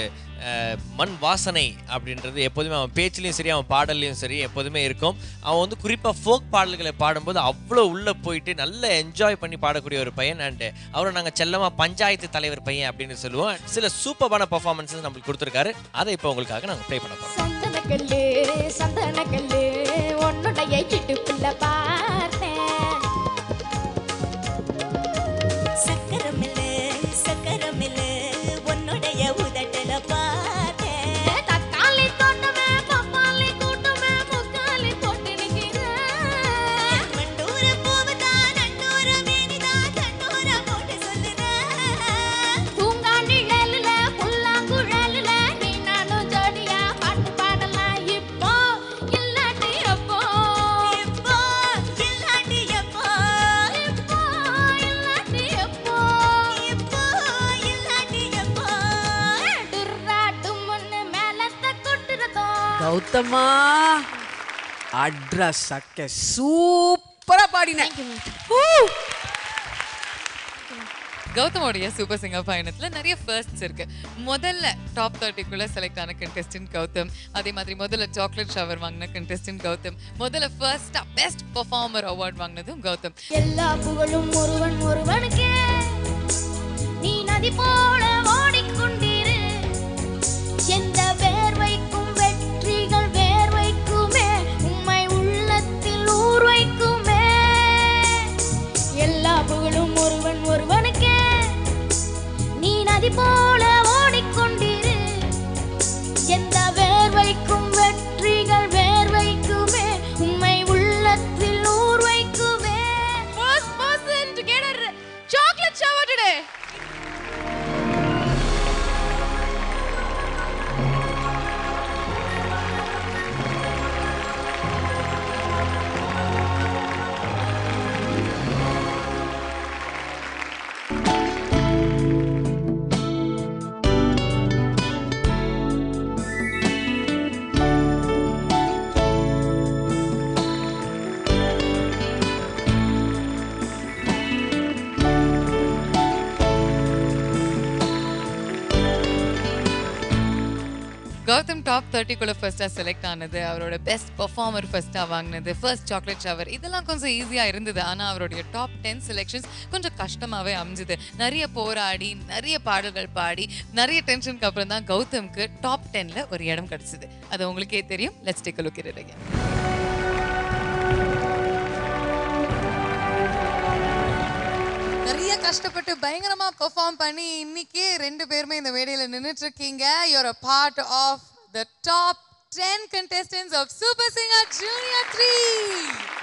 மண் வாசனை அப்படின்றது எப்போதுமே அவன் பேச்சிலையும் சரி அவன் பாடல்லையும் சரி எப்போதுமே இருக்கும். அவன் வந்து குறிப்பாக ஃபோக் பாடல்களை பாடும்போது அவ்வளோ உள்ளே போயிட்டு நல்லா என்ஜாய் பண்ணி பாடக்கூடிய ஒரு பையன். அண்டு அவரை நாங்கள் செல்லமாக பஞ்சாயத்து தலைவர் பையன் அப்படின்னு சொல்லுவோம். சில சூப்பரான பர்ஃபார்மன்ஸஸ் நம்மளுக்கு கொடுத்துருக்காரு. அதை இப்போ உங்களுக்காக நாங்கள் ப்ளே பண்ண போகிறோம். சந்தனக்கல்லு சந்தனக்கல்லு உன்னுடைய இடுப்புல பார்த்தேன், சக்கரமில்லு சக்கரமில்லு உன்னுடைய உதட்டல பார்த்தேன், தக்காளி தோட்டமே பப்பாளி கூட்டமே முக்காலி தொட்டு நிக்கிறேன், மண்டூர பூவுதா நண்டூர மேனிதா தண்டூர போட்டு சொல்லுறேன், பூங்காண்டிழலுல புல்லாங்குழலுல நீ நானும் ஜோடியா பாட்டு பாடலாம். இப்போ இல்லாட்டி அப்போ, இப்போ இல்லாட்டி எப்போ, இப்போ இல்லாட்டி எப்போ, இப்போ இல்லாட்டி எப்போ, டுர்ராட்டும் முன்னு மேலத்த கொட்டுறதோ. கௌதமா அட்ரஸ் சக்க சூப்பரா பாடின. கௌதமோடைய சூப்பர் சிங்கர் பயணத்துல நிறைய ஃபர்ஸ்ட்ஸ் இருக்கு. முதல்ல டாப் 30க்குள்ள செலக்ட் ஆன கண்டெஸ்டன்ட் கௌதம். அதே மாதிரி முதல்ல சாக்லேட் ஷவர் வாங்கின கண்டெஸ்டன்ட் கௌதம். முதல்ல ஃபர்ஸ்டா பெஸ்ட் பெர்ஃபார்மர் அவார்ட் வாங்கினதும் கௌதம். எல்லா புகழும் ஒருவன் ஒருவனுக்கே, நீ நதி போல ஓடிக்கொண்டிரு, எந்த வேர்வைக்கும் வெற்றிகள் வேர்வைக்குமே, உம்மை உள்ளத்தில் ஊர் வைக்குமே. எல்லா புகழும் ஒருவன் ஒருவனுக்கே, நீ நதி போல ஓடிக்கொண்டிரு, எந்த வேர்வைக்கும் வெற்றிகள் வேர்வைக்குமே, உம்மை உள்ளத்தில் ஊர் வைக்குமே. First person to get a chocolate shower today. Gautham top 30க்குள்ள ஃபர்ஸ்டா செலக்ட் ஆனது, அவரோட பெஸ்ட் பெர்ஃபார்மர் ஃபர்ஸ்டா வாங்கினது, ஃபர்ஸ்ட் சாக்லேட் ஷவர், இதெல்லாம் கொஞ்சம் ஈஸியா இருந்தது. ஆனா அவருடைய டாப் 10 செலெக்ஷன்ஸ் கொஞ்சம் கஷ்டமாவே அமைஞ்சுது. நிறைய போராடி நிறைய பாடல்கள் பாடி நிறைய டென்ஷனுக்கு அப்புறம் தான் கௌதம்க்கு டாப் 10ல ஒரு இடம் கிடைச்சது. அது உங்களுக்கே தெரியும். Let's take a look at it again. நிறைய கஷ்டப்பட்டு பயங்கரமா பெர்ஃபார்ம் பண்ணி இன்னைக்கு ரெண்டு பேருமே இந்த மேடையில நின்னுட்டு இருக்கீங்க. You're a part of the top 10 contestants of Super Singer Junior 3.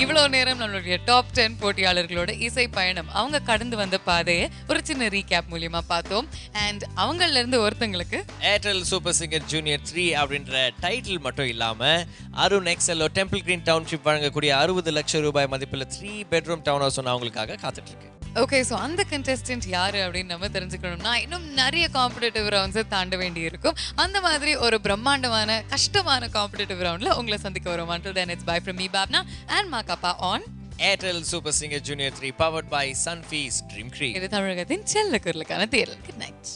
இவ்வளோ நேரம் நம்மளுடைய டாப் 10 போட்டியாளர்களோட இசை பயணம், அவங்க கடந்து வந்த பாதையை ஒரு சின்ன ரீகேப் மூலியமா பார்த்தோம். அண்ட் அவங்கள இருந்து ஒருத்தங்களுக்கு ஏர்டெல் சூப்பர் சிங்கர் ஜூனியர் 3 அப்படின்ற டைட்டில் மட்டும் இல்லாம அருண் எக்ஸலோ டெம்பிள் கிரீன் டவுன்ஷிப் வழங்கக்கூடிய 60 லட்சம் ரூபாய் மதிப்புள்ள 3 பெட்ரூம் டவுன் ஹவுஸ் அவங்களுக்காக காத்துட்டு இருக்கு. ஓகே, ஸோ அந்த கண்டெஸ்டன்ட் யாரு அப்படின்னு நம்ம தெரிஞ்சுக்கணும்னா இன்னும் நிறைய காம்படிட்டிவ் ரவுண்ட்ஸை தாண்ட வேண்டி இருக்கும். அந்த மாதிரி ஒரு பிரம்மாண்டமான கஷ்டமான காம்படிட்டிவ் ரவுண்ட்ல உங்களை சந்திக்க வரும். Until then, it's bye from me, Bhavna and Makappa on Airtel super singer junior 3 powered by Sunfeast Dream Creek. இது தமிழகத்தின் செல்ல குரலுக்கான தேடல். Good night.